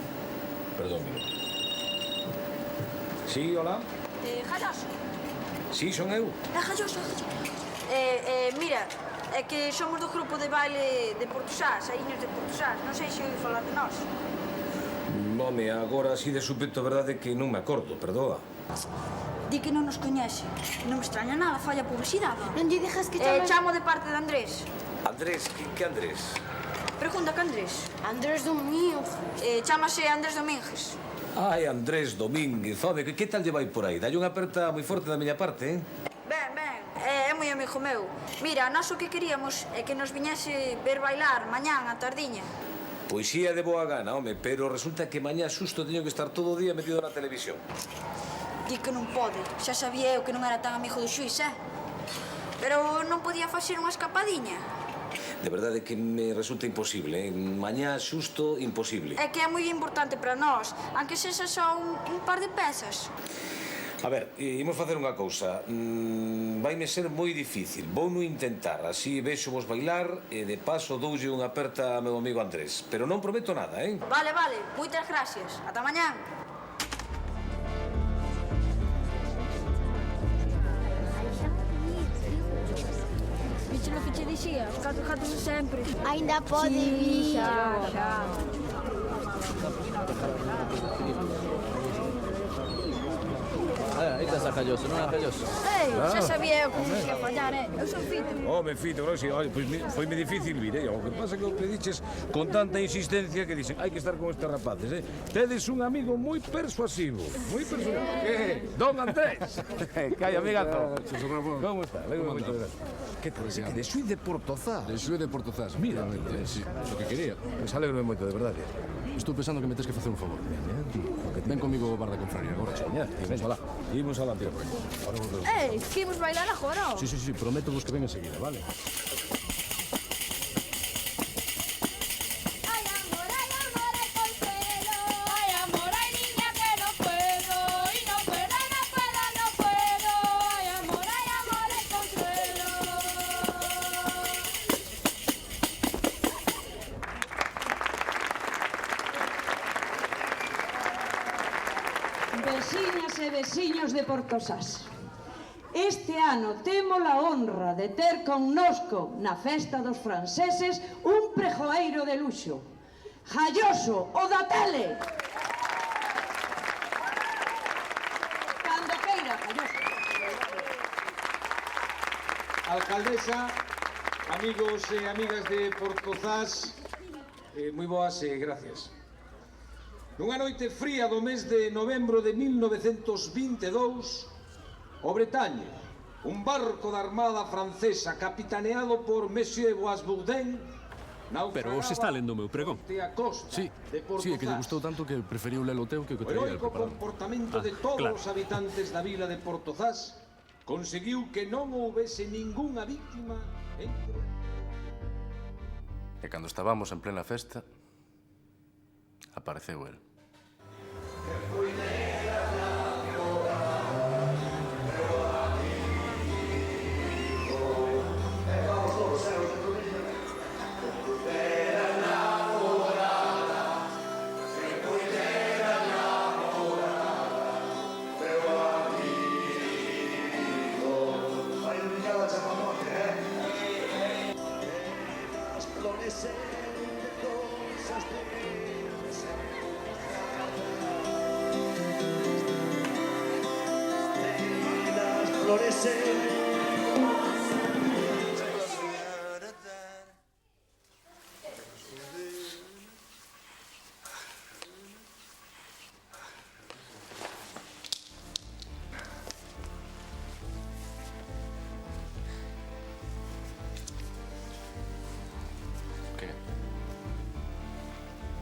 perdón, mira. Sí, hola? Jalloso. Sí, son eu. Jalloso. Mira, é que somos do grupo de baile de Porto Sás, aíños de Porto Sás. Non sei se ouí falar de nós. Home, agora así de súpeto, a verdade que non me acordo, perdoa. Di que non nos coñece. Non me extraña nada, falla publicidade. Non lle dixas que Chamo de parte de Andrés. Andrés, que Andrés? Pregunta que Andrés. Andrés Domínguez. Chámase Andrés Domínguez. Ai, Andrés Domínguez, home, que tal lle vai por aí? Dalle unha aperta moi forte da miña parte, Ben, é moi amigo meu. Mira, nós o que queríamos é que nos viñese ver bailar mañán a tardiña. Poesía de boa gana, home, pero resulta que mañá xusto teño que estar todo o día metido na televisión. Di que non pode. Xa sabía eu que non era tan amigo do xuiz, Pero non podía facer unha escapadiña. De verdade que me resulta imposible, Mañá xusto imposible. É que é moi importante para nós, aunque sexa só un par de pezas. A ver, imos facer unha cousa. Vaime ser moi difícil. Vou no intentar, así vexo vos bailar e de paso doulle unha aperta ao meu amigo Andrés. Pero non prometo nada, Vale, moitas gracias. Ata mañán. Viste lo que che dixía? Os 4 gatos de sempre. Ainda pode vir. Xa. Aí está Jalloso, non é Jalloso? Xa sabía eu que non ia fallar, Eu son fito. Home, fito, claro, si, pois foime difícil vir, O que pasa que o que diches con tanta insistencia que dicen hai que estar con estes rapaces, Tedes un amigo moi persuasivo, Don Andrés. Calla, amigazo. Como está? Moito gracias. Que tal? Que de Xuí de Portozás. De Xuí de Portozás. Mira, sí, o que quería. Pois alegro moito, de verdade. Estou pensando que me tes que facer un favor. Ven comigo ao bar da confraria agora. Imos alá. Imos alá, tío. Que imos bailar agora? Sí, prometo vos que ven enseguida, vale? Veciñas e veciños de Porto Sás. Este ano temos a honra de ter connosco na festa dos franceses un pregoeiro de luxo. Jalloso, o da tele. Cando queira, Jalloso. Alcaldesa, amigos e amigas de Porto Sás, moi boas e gracias. Nunha noite fría do mes de novembro de 1922, o Bretagne, un barco da Armada francesa capitaneado por Monsieur Boisbourdain, Pero se está lendo o meu pregón. Sí, é que lle gustou tanto que preferiu lelo teu que o que O traía el heroico preparado. comportamento de todos os habitantes da vila de Portozás conseguiu que non houbese ningunha víctima entre... E cando estábamos en plena festa, apareceu el.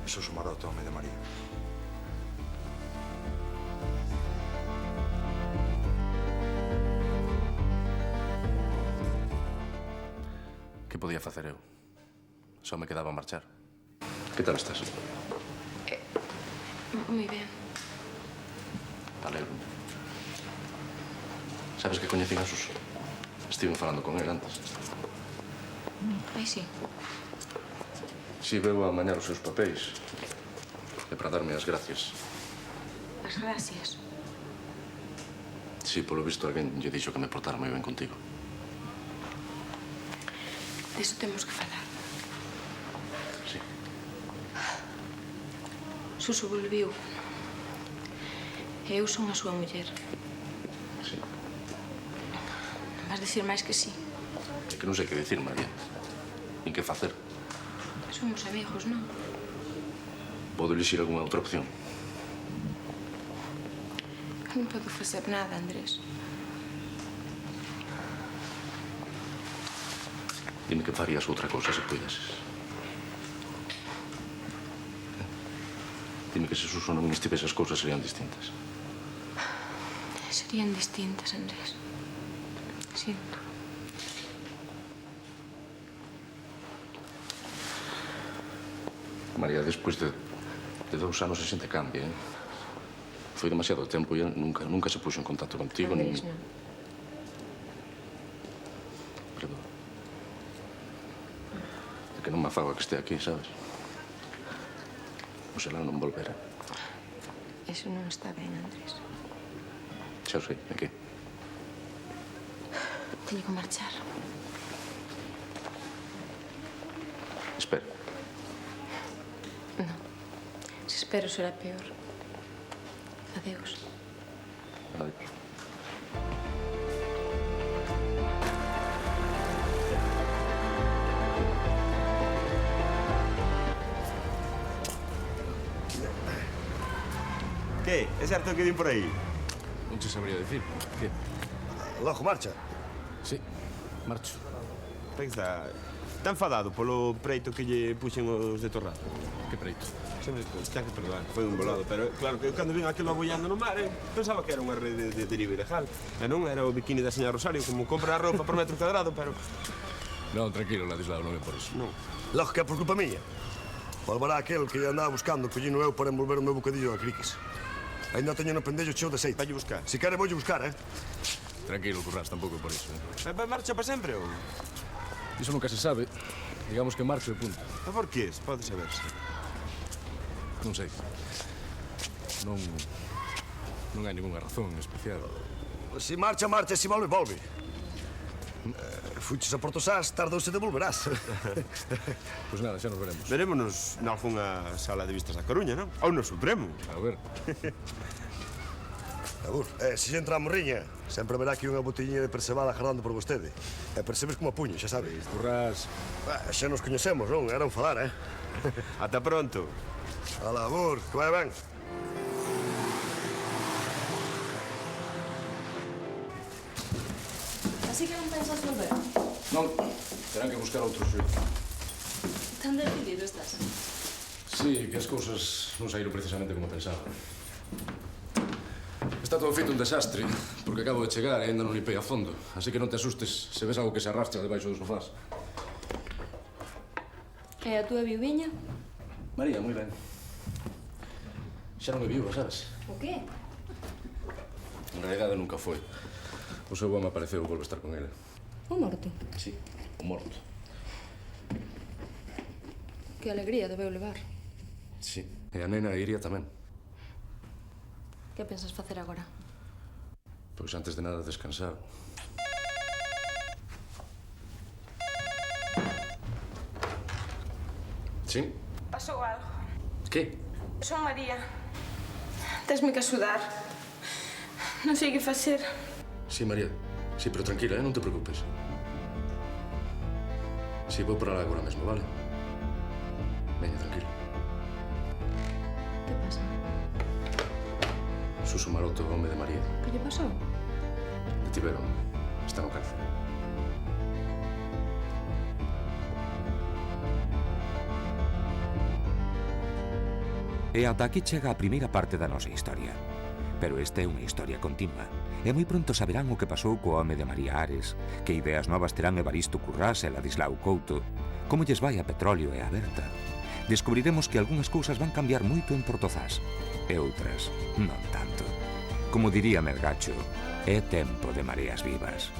Iso sumará o tome de María. Que podía facer eu? Só me quedaba marchar. Que tal estás? Moi ben. Alegro. Sabes que coñecín a Suso? Estive falando con ele antes. Ai, sí. Si veu a mañar os seus papéis. E para darme as gracias. As gracias. Si, polo visto, alguén lle dixo que me portara moi ben contigo. Diso temos que falar. Sí. Suso volviu. E eu son a súa muller. Sí. Vas dicir máis que sí. É que non sei que dicir, María. Nin que facer. Somos amigos, non? Podo elixir algunha outra opción? Non podo facer nada, Andrés. Dime que farías outra cousa se puideses. Dime que se Suso non estivese as cousas serían distintas. Serían distintas, Andrés. Sinto. María, despois de 2 anos a xente cambia, eh? Foi demasiado tempo e nunca se puxo en contacto contigo, Andrés, nin... non. Perdón. É que non me afago a que este aquí, sabes? Oxalá non volvera. Eso non está ben, Andrés. Xa o sei, é que? Teño que marchar. Espera. Non. Se espero será peor. Adeus. Adiós. Que? É certo que vin por aí? Non te sabría decir. Que? Logo marcha. Sí, marcho. Está enfadado polo preito que lle puxen os de Torrado. Que preito? Sempre, ten que perdoar, foi un volado, pero claro que eu cando vin aquilo abollando no mar, pensaba que era unha rede de deriva ilegal. E non era o bikini da señora Rosario, como compra a roupa por metro cuadrado, pero... Non, tranquilo, Ladislao, non é por iso. Non. Logo que é por culpa miña. Volverá aquel que andaba buscando, collino eu para envolver o meu bocadillo a criques. Ainda teño no pendello cheo de aceite. Vai buscar. Si quere, voulle buscar, eh? Tranquilo, Currás, tampouco é por iso, eh? Vai marcha para sempre, ou? Iso nunca se sabe. Digamos que marcho e punto. A por que? Pode saberse. Non sei. Non hai ningunha razón especial. Si marcha, marcha, si volve, volve. Fuches a Portosás, tardouse devolverás. Pois nada, xa nos veremos. Verémonos nalgunha sala de vistas da Coruña, non? Ou no Supremo. A ver. Abur, se entra a morriña, sempre verá aquí unha botellinha de percebada agardando por vostede. E percebes como a puño, xa sabes. Currás. Xa nos coñecemos, non? Era un falar, eh? Ata pronto. Ala, Abur, que vai ben. Así que non pensas volver? Non, terán que buscar outro xuízo. Tan decidido estás? Sí, que as cousas non saíron precisamente como pensaba. Está todo feito un desastre, porque acabo de chegar e ainda non limpei a fondo. Así que non te asustes se ves algo que se arrastra debaixo dos sofás. E a túa viuviña? María, moi ben. Xa non é viúva, sabes? O qué? En realidade nunca foi. O seu home apareceu e volvo a estar con ele. O morto? Sí, o morto. Que alegría debeu levar. Sí, e a nena iría tamén. Que pensas facer agora? Pois antes de nada descansar. Sí? Pasou algo. Que? Son María. Tesme que axudar. Non sei que facer. Sí, María. Sí, pero tranquila, non te preocupes. Sí, vou para lá agora mesmo, vale? Veña, tranquila. Que pasa? Suso Maroto, home de María. Que lle pasou? Detiveron. Está no cárcel. E ata aquí chega a primeira parte da nosa historia. Pero esta é unha historia continua. E moi pronto saberán o que pasou co home de María Ares, que ideas novas terán Evaristo Currás e Ladislao Couto, como lles vai a Petróleo e a Berta. Descubriremos que algunhas cousas van cambiar moito en Portozás, e outras non tanto. Como diría Melgacho, é tempo de mareas vivas.